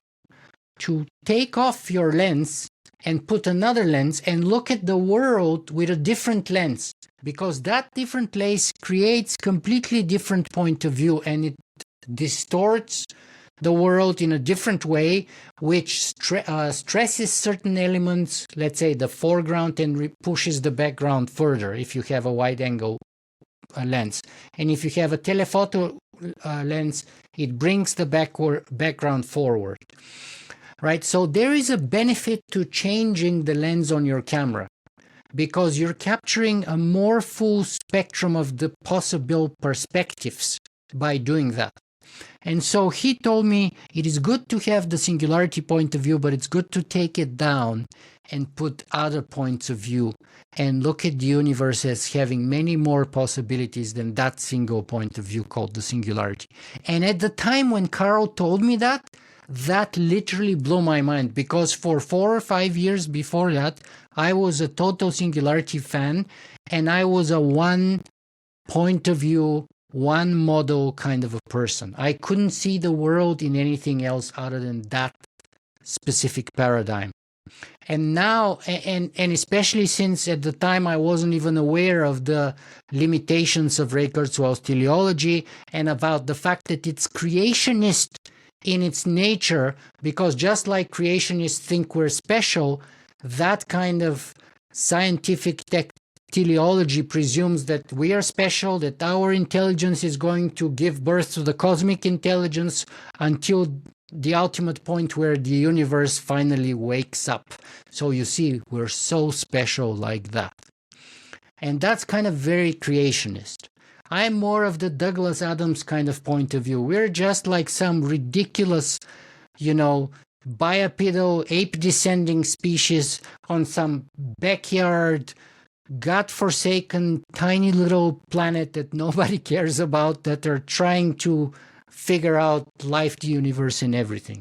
to take off your lens and put another lens and look at the world with a different lens, because that different lens creates completely different point of view, and it distorts the world in a different way, which stresses certain elements, let's say the foreground, and pushes the background further if you have a wide angle lens. And if you have a telephoto lens, it brings the background forward. Right? So there is a benefit to changing the lens on your camera, because you're capturing a more full spectrum of the possible perspectives by doing that. And so he told me it is good to have the Singularity point of view, but it's good to take it down and put other points of view and look at the universe as having many more possibilities than that single point of view called the Singularity. And at the time when Carl told me that literally blew my mind, because for 4 or 5 years before that, I was a total Singularity fan, and I was a one point of view, one model kind of a person. I couldn't see the world in anything else other than that specific paradigm. And now, and especially since at the time I wasn't even aware of the limitations of Ray Kurzweil's teleology and about the fact that it's creationist in its nature, because just like creationists think we're special, that kind of scientific teleology presumes that we are special, that our intelligence is going to give birth to the cosmic intelligence until the ultimate point where the universe finally wakes up. So you see, we're so special like that. And that's kind of very creationist. I'm more of the Douglas Adams kind of point of view. We're just like some ridiculous, bipedal ape-descending species on some backyard, godforsaken, tiny little planet that nobody cares about, that are trying to figure out life, the universe, and everything.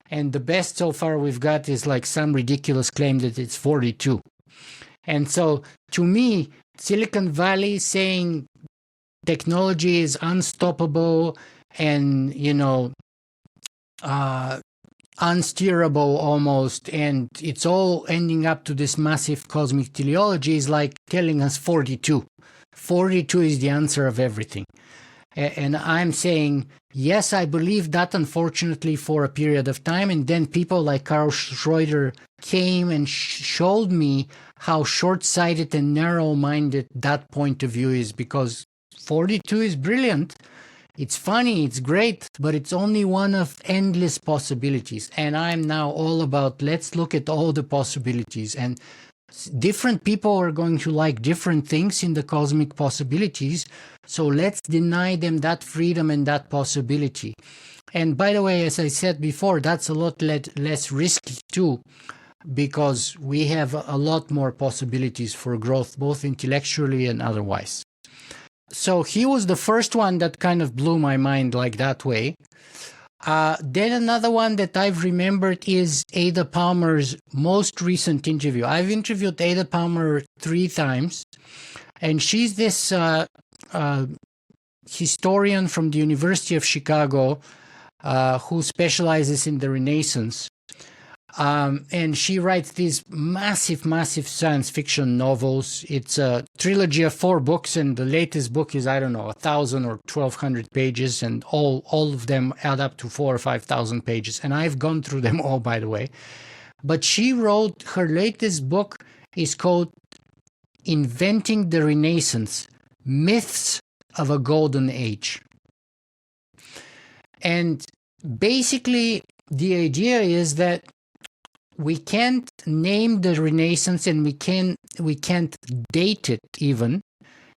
And the best so far we've got is like some ridiculous claim that it's 42. And so to me, Silicon Valley saying technology is unstoppable and, unsteerable almost, and it's all ending up to this massive cosmic teleology is like telling us 42. 42 is the answer of everything. And I'm saying, yes, I believe that, unfortunately, for a period of time. And then people like Carl Schroeder came and showed me how short-sighted and narrow-minded that point of view is, because 42 is brilliant. It's funny, it's great, but it's only one of endless possibilities. And I'm now all about, let's look at all the possibilities. And different people are going to like different things in the cosmic possibilities. So let's deny them that freedom and that possibility. And by the way, as I said before, that's a lot less risky too, because we have a lot more possibilities for growth, both intellectually and otherwise. So he was the first one that kind of blew my mind like that way. Then another one that I've remembered is Ada Palmer's most recent interview. I've interviewed Ada Palmer 3 times, and she's this historian from the University of Chicago who specializes in the Renaissance. And she writes these massive science fiction novels. It's a trilogy of 4 books, and the latest book is, 1,000 or 1,200 pages, and all of them add up to 4,000 or 5,000 pages. And I've gone through them all, by the way. But she wrote, her latest book is called Inventing the Renaissance: Myths of a Golden Age. And basically, the idea is that we can't name the Renaissance, and we can't date it even,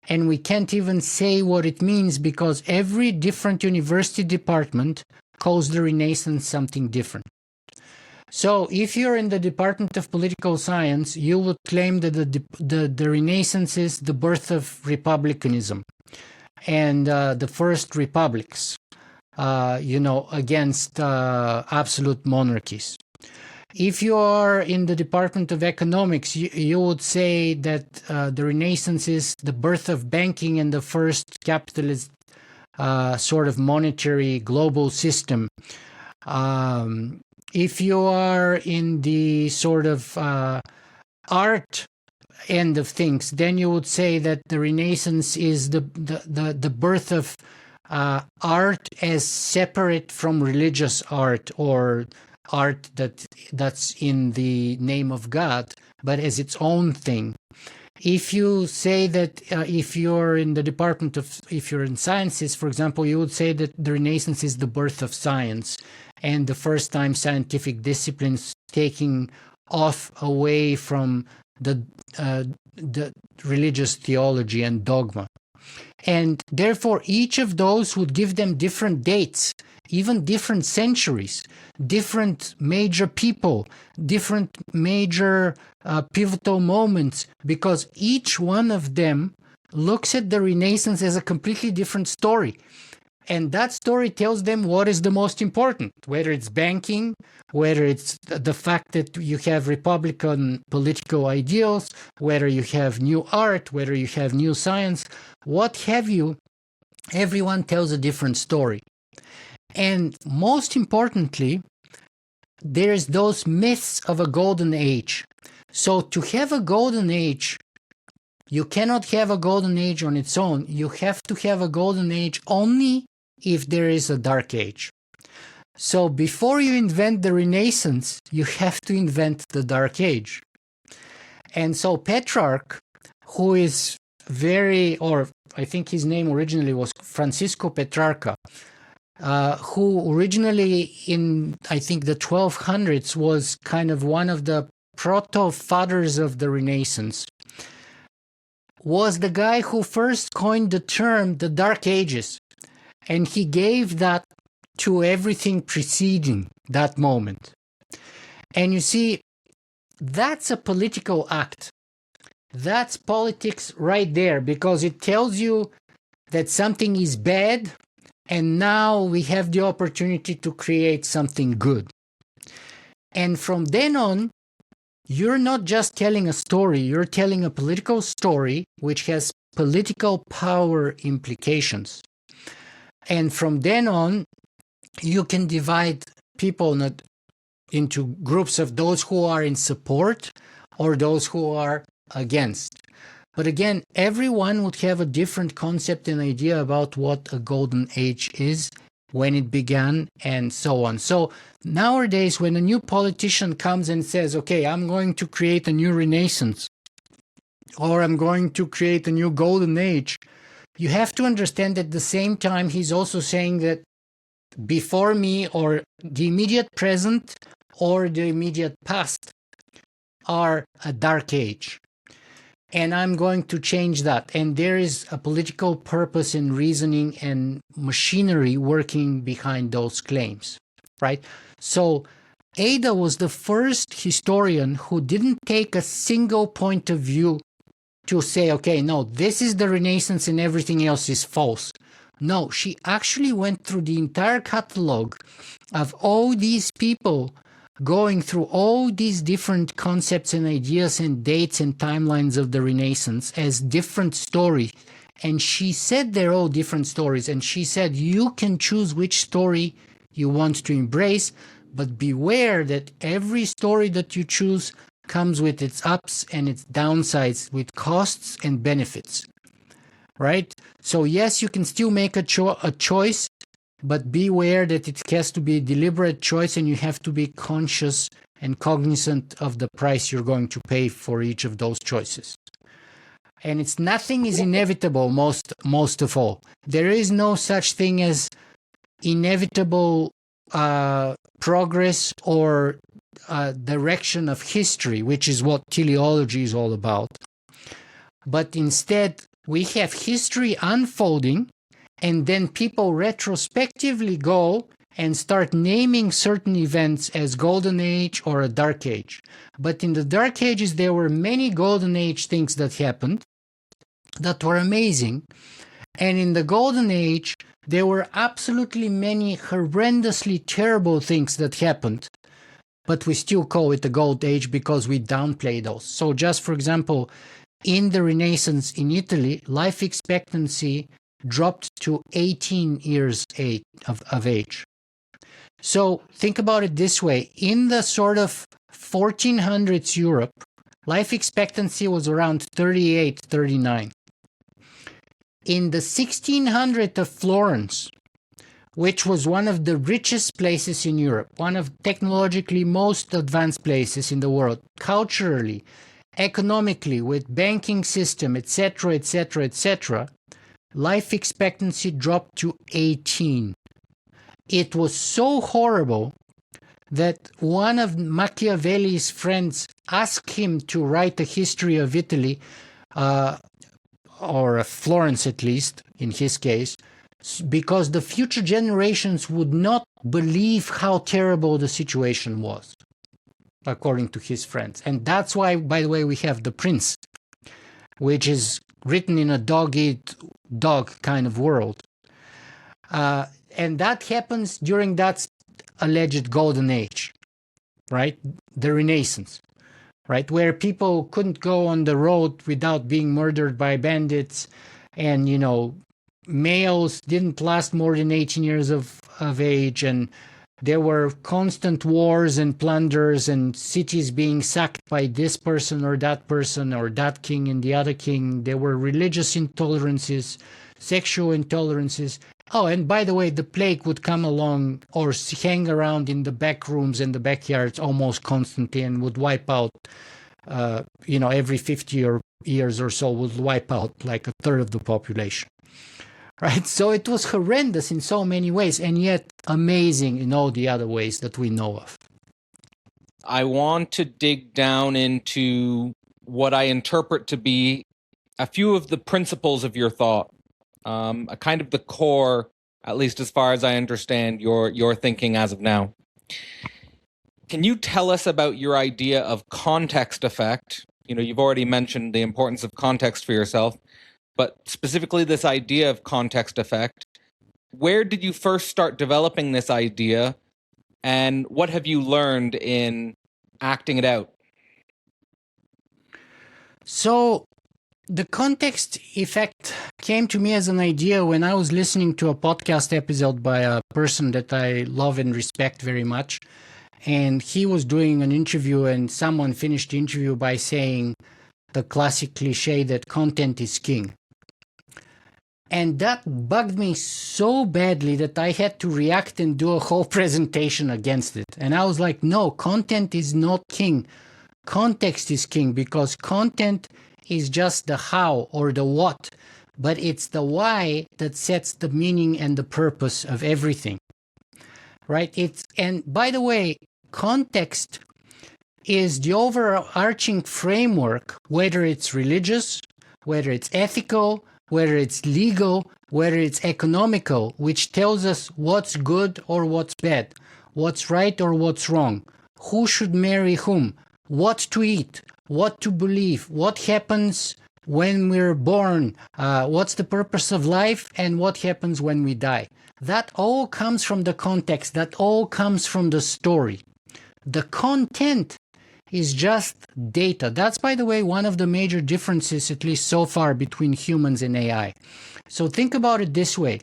and we can't even say what it means, because every different university department calls the Renaissance something different. So if you're in the Department of Political Science, you would claim that the Renaissance is the birth of republicanism and the first republics, against absolute monarchies. If you are in the Department of Economics, you would say that the Renaissance is the birth of banking and the first capitalist sort of monetary global system. If you are in the sort of art end of things, then you would say that the Renaissance is the birth of art as separate from religious art, or art that's in the name of God, but as its own thing. If you say that if you're in sciences, for example, you would say that the Renaissance is the birth of science and the first time scientific disciplines taking off away from the religious theology and dogma. And therefore, each of those would give them different dates, even different centuries, different major people, different major pivotal moments, because each one of them looks at the Renaissance as a completely different story. And that story tells them what is the most important, whether it's banking, whether it's the fact that you have Republican political ideals, whether you have new art, whether you have new science, what have you. Everyone tells a different story. And most importantly, there's those myths of a golden age. So to have a golden age, you cannot have a golden age on its own. You have to have a golden age only if there is a dark age. So before you invent the Renaissance, you have to invent the dark age. And so Petrarch, who is I think his name originally was Francisco Petrarca, who originally in, I think, the 1200s was kind of one of the proto-fathers of the Renaissance, was the guy who first coined the term the Dark Ages. And he gave that to everything preceding that moment. And you see, that's a political act. That's politics right there, because it tells you that something is bad, and now we have the opportunity to create something good. And from then on, you're not just telling a story, you're telling a political story which has political power implications. And from then on, you can divide people not into groups of those who are in support or those who are against. But again, everyone would have a different concept and idea about what a golden age is, when it began, and so on. So nowadays, when a new politician comes and says, okay, I'm going to create a new renaissance, or I'm going to create a new golden age, you have to understand at the same time he's also saying that before me, or the immediate present or the immediate past, are a dark age. And I'm going to change that. And there is a political purpose and reasoning and machinery working behind those claims, right? So Ada was the first historian who didn't take a single point of view to say, okay, no, this is the Renaissance and everything else is false. No, she actually went through the entire catalog of all these people, going through all these different concepts and ideas and dates and timelines of the Renaissance as different stories. And she said they're all different stories. And she said, you can choose which story you want to embrace, but beware that every story that you choose comes with its ups and its downsides, with costs and benefits, right? So yes, you can still make a choice, but beware that it has to be a deliberate choice, and you have to be conscious and cognizant of the price you're going to pay for each of those choices. And nothing is inevitable, most of all. There is no such thing as inevitable progress or direction of history, which is what teleology is all about. But instead, we have history unfolding, and then people retrospectively go and start naming certain events as golden age or a dark age. But in the dark ages, there were many golden age things that happened that were amazing. And in the golden age, there were absolutely many horrendously terrible things that happened. But we still call it the gold age because we downplay those. So just for example, in the Renaissance in Italy, life expectancy dropped to 18 years of age. So think about it this way. In the sort of 1400s Europe, life expectancy was around 38, 39. In the 1600s of Florence, which was one of the richest places in Europe, one of technologically most advanced places in the world, culturally, economically, with banking system, etc., etc., etc., life expectancy dropped to 18. It was so horrible that one of Machiavelli's friends asked him to write a history of Italy, or of Florence at least, in his case, because the future generations would not believe how terrible the situation was, according to his friends. And that's why, by the way, we have The Prince, which is written in a dog-eat-dog kind of world. And that happens during that alleged golden age, right? The Renaissance, right? Where people couldn't go on the road without being murdered by bandits, and, males didn't last more than 18 years of age, and there were constant wars and plunders and cities being sacked by this person or that king and the other king. There were religious intolerances, sexual intolerances. Oh, and by the way, the plague would come along or hang around in the back rooms and the backyards almost constantly and would wipe out, every 50 years or so would wipe out like a third of the population. Right? So it was horrendous in so many ways, and yet amazing in all the other ways that we know of. I want to dig down into what I interpret to be a few of the principles of your thought, a kind of the core, at least as far as I understand your thinking as of now. Can you tell us about your idea of context effect? You've already mentioned the importance of context for yourself, but specifically this idea of context effect. Where did you first start developing this idea, and what have you learned in acting it out? So the context effect came to me as an idea when I was listening to a podcast episode by a person that I love and respect very much. And he was doing an interview, and someone finished the interview by saying the classic cliche that content is king. And that bugged me so badly that I had to react and do a whole presentation against it. And I was like, no, content is not king. Context is king, because content is just the how or the what, but it's the why that sets the meaning and the purpose of everything, right? And by the way, context is the overarching framework, whether it's religious, whether it's ethical, whether it's legal, whether it's economical, which tells us what's good or what's bad, what's right or what's wrong, who should marry whom, what to eat, what to believe, what happens when we're born, what's the purpose of life, and what happens when we die. That all comes from the context, that all comes from the story. The content is just data. That's, by the way, one of the major differences, at least so far, between humans and AI. So think about it this way.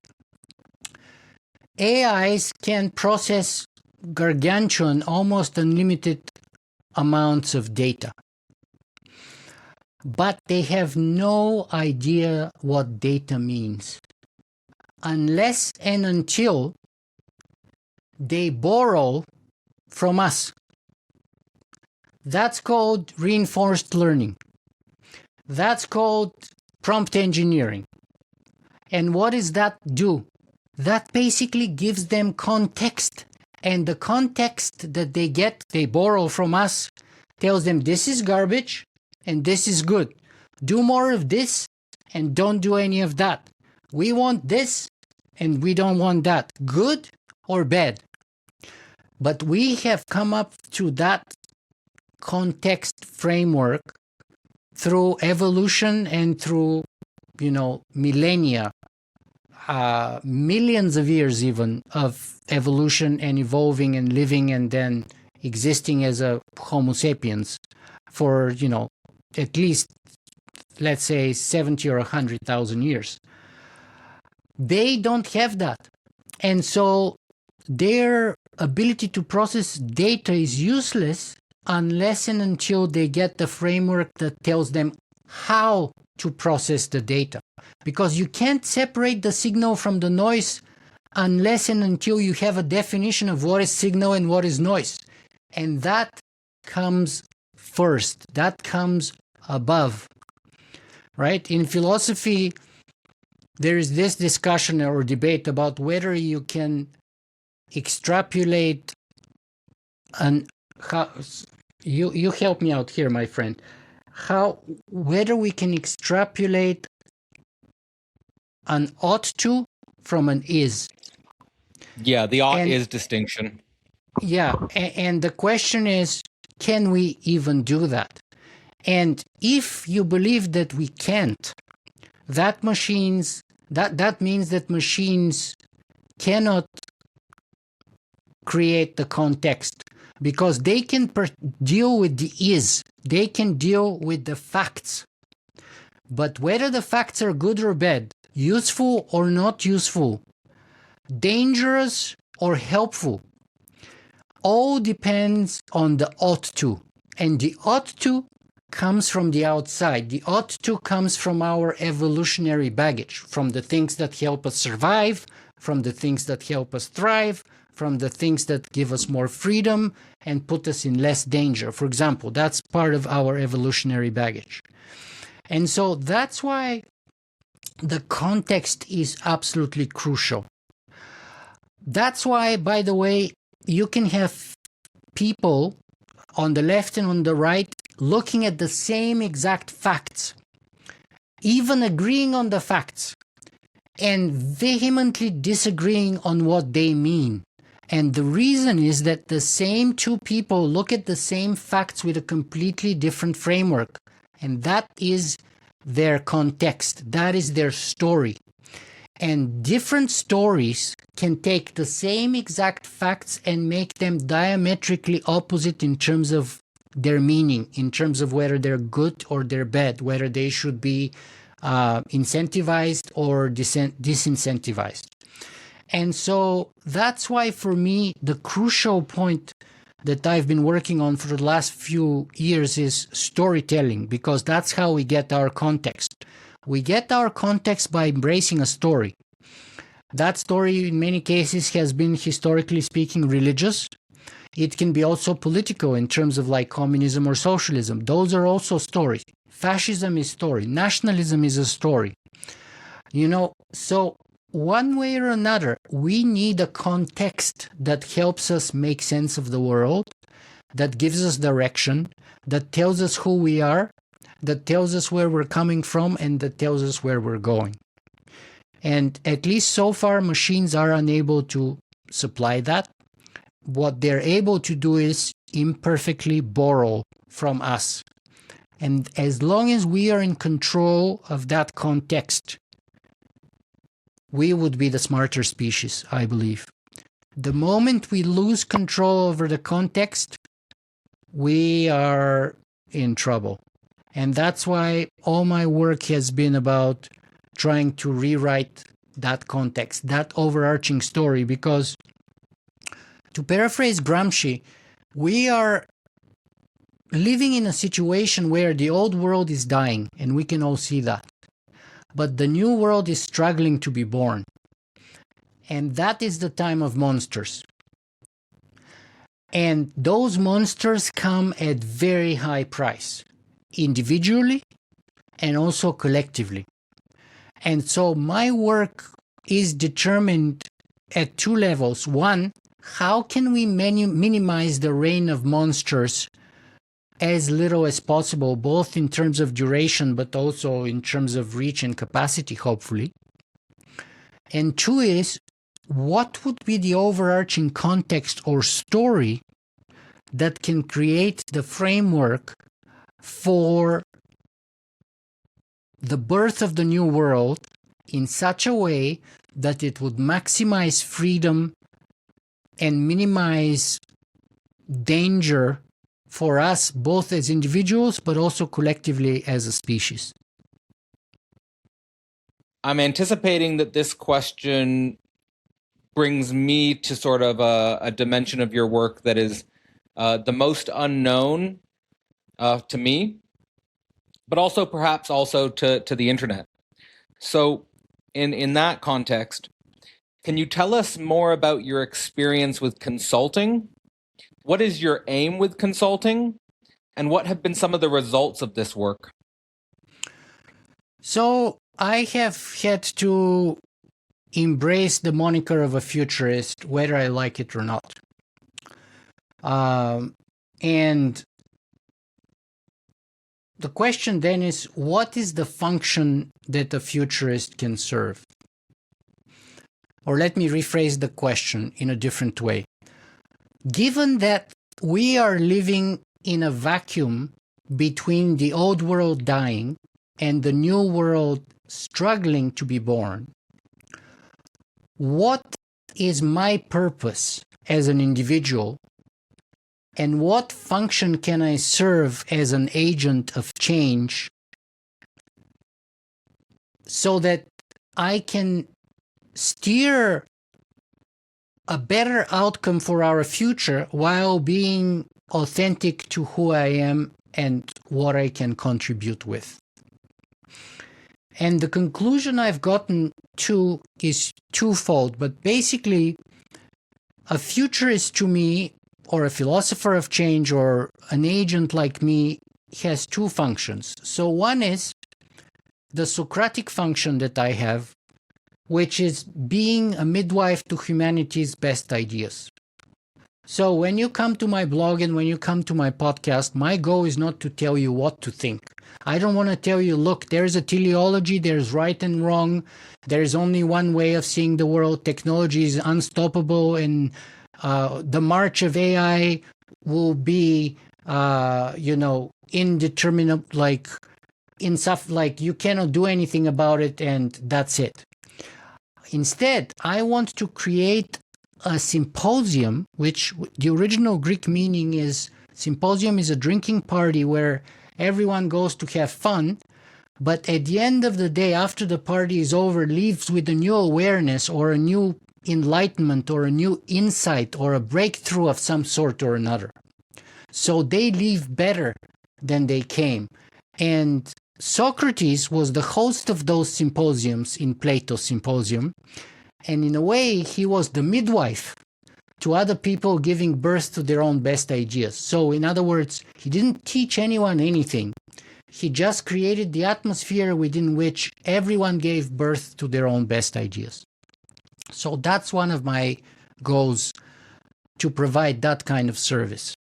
AIs can process gargantuan, almost unlimited amounts of data. But they have no idea what data means. Unless and until they borrow from us. That's called reinforced learning. That's called prompt engineering. And what does that do? That basically gives them context. And the context that they get, they borrow from us, tells them this is garbage and this is good. Do more of this and don't do any of that. We want this and we don't want that. Good or bad? But we have come up to that context framework through evolution and through, millennia, millions of years even of evolution and evolving and living and then existing as a Homo sapiens for, at least, let's say, 70 or 100,000 years. They don't have that. And so their ability to process data is useless unless and until they get the framework that tells them how to process the data. Because you can't separate the signal from the noise unless and until you have a definition of what is signal and what is noise. And that comes first. That comes above. Right? In philosophy, there is this discussion or debate about whether you can extrapolate you help me out here, my friend. Whether we can extrapolate an ought to from an is. Yeah, the ought is distinction. Yeah, and the question is, can we even do that? And if you believe that we can't, that means that machines cannot create the context, because they can deal with the is, they can deal with the facts. But whether the facts are good or bad, useful or not useful, dangerous or helpful, all depends on the ought to. And the ought to comes from the outside. The ought to comes from our evolutionary baggage, from the things that help us survive, from the things that help us thrive, from the things that give us more freedom and put us in less danger. For example, that's part of our evolutionary baggage. And so that's why the context is absolutely crucial. That's why, by the way, you can have people on the left and on the right looking at the same exact facts, even agreeing on the facts, and vehemently disagreeing on what they mean. And the reason is that the same two people look at the same facts with a completely different framework. And that is their context. That is their story. And different stories can take the same exact facts and make them diametrically opposite in terms of their meaning in terms of whether they're good or they're bad, whether they should be incentivized or disincentivized. And so that's why, for me, the crucial point that I've been working on for the last few years is storytelling, because that's how we get our context. We get our context by embracing a story. That story, in many cases, has been, historically speaking, religious. It can be also political in terms of like communism or socialism. Those are also stories. Fascism is story. Nationalism is a story. So one way or another, we need a context that helps us make sense of the world, that gives us direction, that tells us who we are, that tells us where we're coming from, and that tells us where we're going. And at least so far, machines are unable to supply that. What they're able to do is imperfectly borrow from us. And as long as we are in control of that context, we would be the smarter species, I believe. The moment we lose control over the context, we are in trouble. And that's why all my work has been about trying to rewrite that context, that overarching story, because, to paraphrase Gramsci, we are living in a situation where the old world is dying, and we can all see that. But the new world is struggling to be born. And that is the time of monsters. And those monsters come at very high price, individually and also collectively. And so my work is determined at two levels. One, how can we minimize the reign of monsters as little as possible, both in terms of duration, but also in terms of reach and capacity, hopefully. And two is, what would be the overarching context or story that can create the framework for the birth of the new world in such a way that it would maximize freedom and minimize danger for us, both as individuals, but also collectively as a species? I'm anticipating that this question brings me to sort of a dimension of your work that is the most unknown to me, but also perhaps also to the internet. So in that context, can you tell us more about your experience with consulting? What is your aim with consulting? And what have been some of the results of this work? So I have had to embrace the moniker of a futurist, whether I like it or not. And the question then is, what is the function that a futurist can serve? Or let me rephrase the question in a different way. Given that we are living in a vacuum between the old world dying and the new world struggling to be born, what is my purpose as an individual, and what function can I serve as an agent of change so that I can steer a better outcome for our future while being authentic to who I am and what I can contribute with? And the conclusion I've gotten to is twofold, but basically, a futurist to me, or a philosopher of change, or an agent like me, has two functions. So one is the Socratic function that I have, which is being a midwife to humanity's best ideas. So when you come to my blog and when you come to my podcast, my goal is not to tell you what to think. I don't want to tell you, look, there's a teleology, there's right and wrong, there's only one way of seeing the world, technology is unstoppable, and the march of AI will be, indeterminate, like you cannot do anything about it, and that's it. Instead, I want to create a symposium, which the original Greek meaning is Symposium is a drinking party where everyone goes to have fun, but at the end of the day, after the party is over, leaves with a new awareness or a new enlightenment or a new insight or a breakthrough of some sort or another. So they leave better than they came. And Socrates was the host of those symposiums in Plato's Symposium. And in a way, he was the midwife to other people giving birth to their own best ideas. So in other words, he didn't teach anyone anything. He just created the atmosphere within which everyone gave birth to their own best ideas. So that's one of my goals, to provide that kind of service.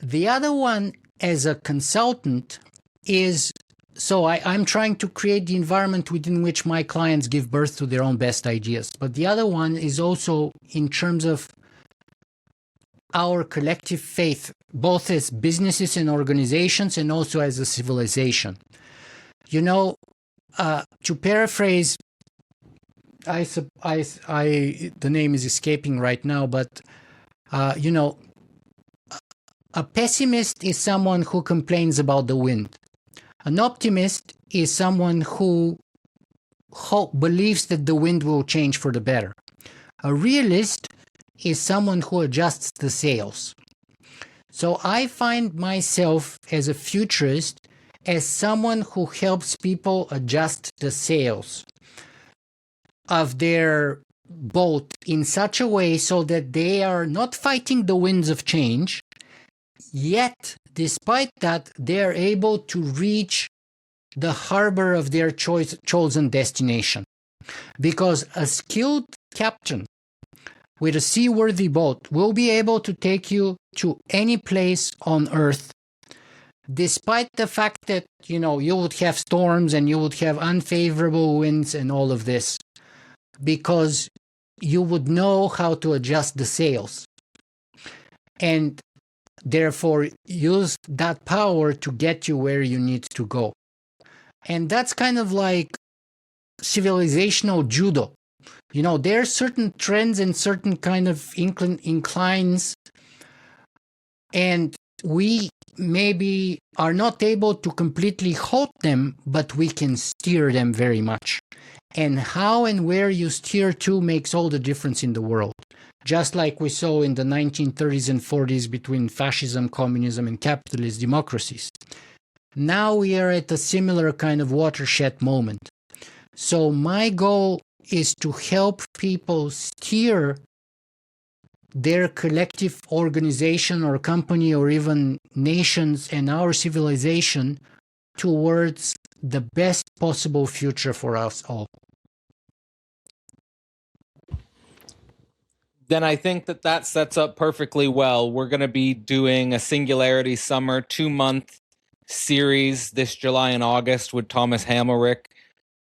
The other one, as a consultant, is I'm trying to create the environment within which my clients give birth to their own best ideas. But the other one is also in terms of our collective faith, both as businesses and organizations and also as a civilization. To paraphrase, the name is escaping right now, but a pessimist is someone who complains about the wind. An optimist is someone who believes that the wind will change for the better. A realist is someone who adjusts the sails. So I find myself as a futurist as someone who helps people adjust the sails of their boat in such a way so that they are not fighting the winds of change, yet despite that, they are able to reach the harbor of their chosen destination. Because a skilled captain with a seaworthy boat will be able to take you to any place on Earth, despite the fact that, you would have storms and you would have unfavorable winds and all of this, because you would know how to adjust the sails. And therefore, use that power to get you where you need to go. And that's kind of like civilizational judo. There are certain trends and certain kind of inclines, and we maybe are not able to completely halt them, but we can steer them very much. And how and where you steer to makes all the difference in the world. Just like we saw in the 1930s and 40s between fascism, communism, and capitalist democracies. Now we are at a similar kind of watershed moment. So my goal is to help people steer their collective organization or company or even nations and our civilization towards the best possible future for us all. Then I think that sets up perfectly well. We're going to be doing a Singularity Summer 2-month series this July and August with Thomas Hammelrich.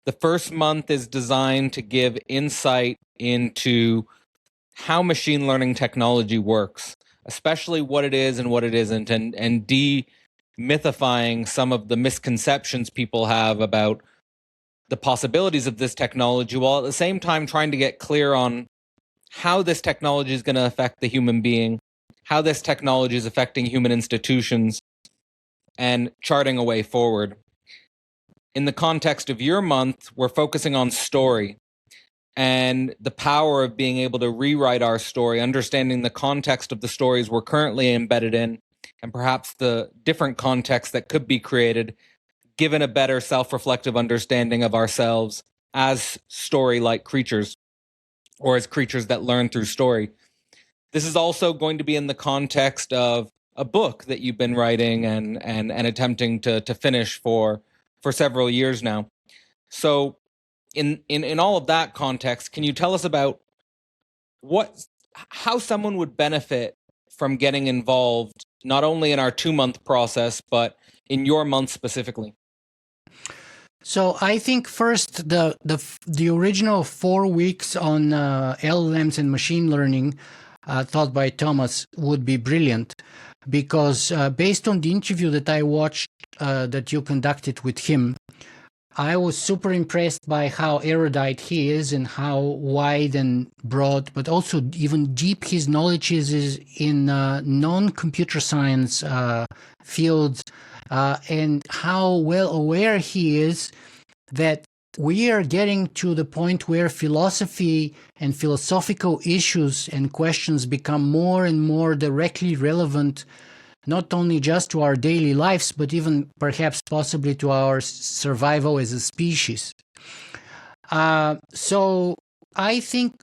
The first month is designed to give insight into how machine learning technology works, especially what it is and what it isn't, and demythifying some of the misconceptions people have about the possibilities of this technology, while at the same time trying to get clear on how this technology is going to affect the human being, how this technology is affecting human institutions, and charting a way forward. In the context of your month, we're focusing on story and the power of being able to rewrite our story, understanding the context of the stories we're currently embedded in, and perhaps the different contexts that could be created, given a better self-reflective understanding of ourselves as story-like creatures, or as creatures that learn through story. This is also going to be in the context of a book that you've been writing and attempting to finish for several years now. So in all of that context, can you tell us about how someone would benefit from getting involved, not only in our 2-month process, but in your month specifically? So I think first the original 4 weeks on LLMs and machine learning taught by Thomas would be brilliant, because based on the interview that I watched that you conducted with him, I was super impressed by how erudite he is and how wide and broad, but also even deep his knowledge is in non-computer science fields, and how well aware he is that we are getting to the point where philosophy and philosophical issues and questions become more and more directly relevant, not only just to our daily lives, but even perhaps possibly to our survival as a species. So I think,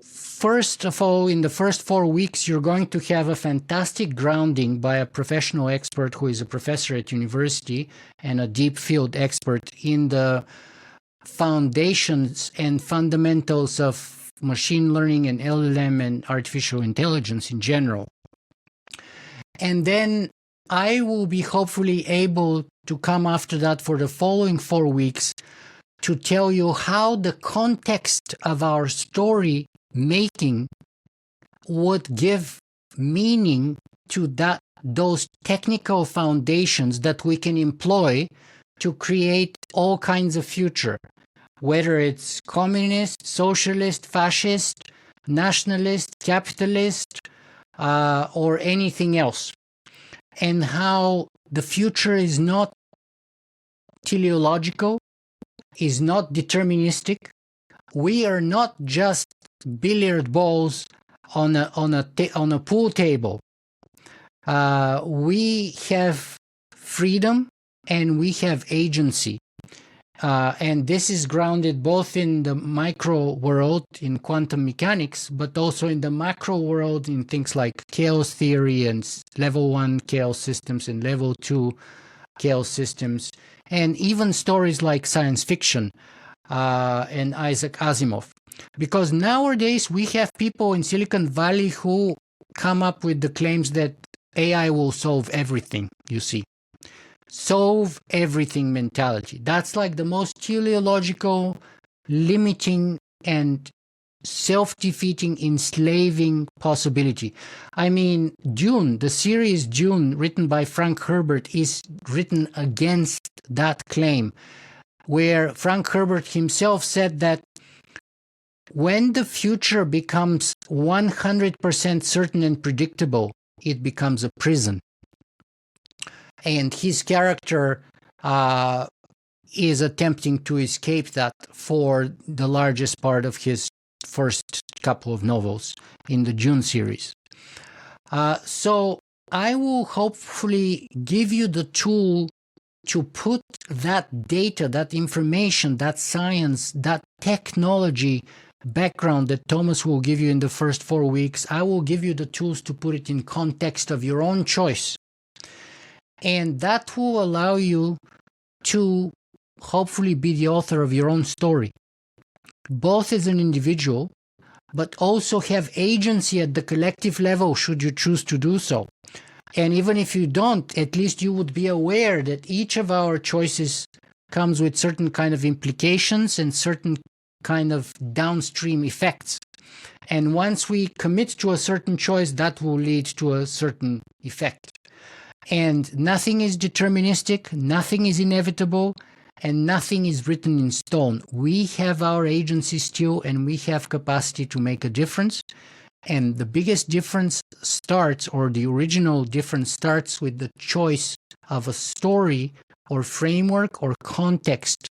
first of all, in the first 4 weeks, you're going to have a fantastic grounding by a professional expert who is a professor at university and a deep field expert in the foundations and fundamentals of machine learning and LLM and artificial intelligence in general. And then I will be hopefully able to come after that for the following 4 weeks to tell you how the context of our story making would give meaning to those technical foundations that we can employ to create all kinds of future, whether it's communist, socialist, fascist, nationalist, capitalist, or anything else, and how the future is not teleological, is not deterministic. We are not just billiard balls on a pool table. We have freedom and we have agency. And this is grounded both in the micro world in quantum mechanics, but also in the macro world in things like chaos theory and level 1 chaos systems and level 2 chaos systems, and even stories like science fiction and Isaac Asimov. Because nowadays we have people in Silicon Valley who come up with the claims that AI will solve everything, you see. Solve everything mentality. That's like the most teleological, limiting, and self-defeating, enslaving possibility. I mean, Dune, the series Dune, written by Frank Herbert, is written against that claim, where Frank Herbert himself said that when the future becomes 100% certain and predictable, it becomes a prison. And his character is attempting to escape that for the largest part of his first couple of novels in the Dune series. So I will hopefully give you the tool to put that data, that information, that science, that technology background that Thomas will give you in the first 4 weeks. I will give you the tools to put it in context of your own choice. And that will allow you to hopefully be the author of your own story, both as an individual, but also have agency at the collective level should you choose to do so. And even if you don't, at least you would be aware that each of our choices comes with certain kind of implications and certain kind of downstream effects. And once we commit to a certain choice, that will lead to a certain effect. And nothing is deterministic, nothing is inevitable, and nothing is written in stone. We have our agency still, and we have capacity to make a difference. And the biggest difference starts, or the original difference starts, with the choice of a story or framework or context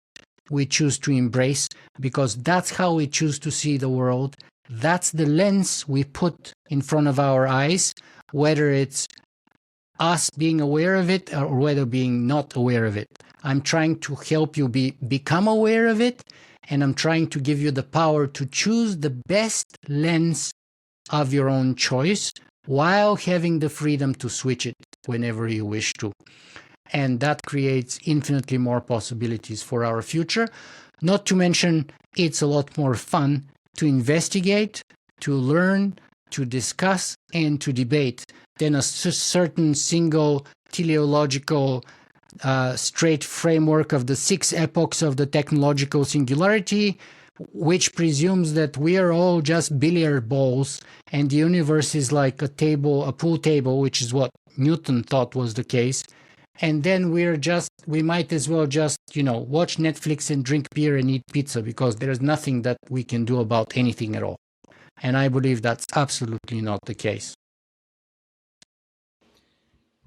we choose to embrace, because that's how we choose to see the world. That's the lens we put in front of our eyes, whether it's us being aware of it or whether being not aware of it. I'm trying to help you become aware of it, and I'm trying to give you the power to choose the best lens of your own choice while having the freedom to switch it whenever you wish to. And that creates infinitely more possibilities for our future. Not to mention, it's a lot more fun to investigate, to learn, to discuss, and to debate than a certain single teleological straight framework of the 6 epochs of the technological singularity, which presumes that we are all just billiard balls and the universe is like a pool table, which is what Newton thought was the case, and then we might as well just, watch Netflix and drink beer and eat pizza because there's nothing that we can do about anything at all. And I believe that's absolutely not the case.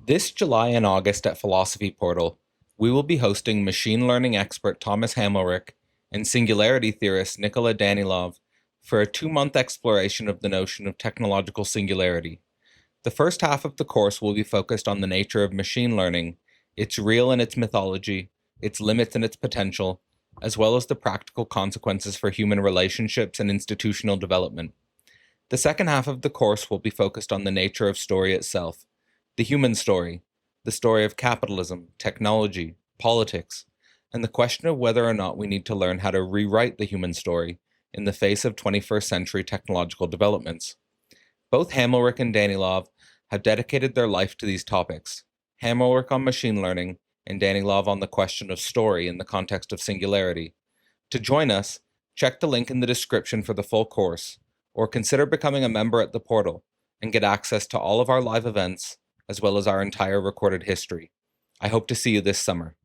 This July and August at Philosophy Portal, we will be hosting machine learning expert Thomas Hamelrich and singularity theorist Nikola Danilov for a 2-month exploration of the notion of technological singularity. The first half of the course will be focused on the nature of machine learning, its real and its mythology, its limits and its potential, as well as the practical consequences for human relationships and institutional development. The second half of the course will be focused on the nature of story itself, the human story, the story of capitalism, technology, politics, and the question of whether or not we need to learn how to rewrite the human story in the face of 21st century technological developments. Both Hamelrich and Danilov have dedicated their life to these topics, Hamelrich on machine learning and Danilov on the question of story in the context of singularity. To join us, check the link in the description for the full course, or consider becoming a member at the portal and get access to all of our live events, as well as our entire recorded history. I hope to see you this summer.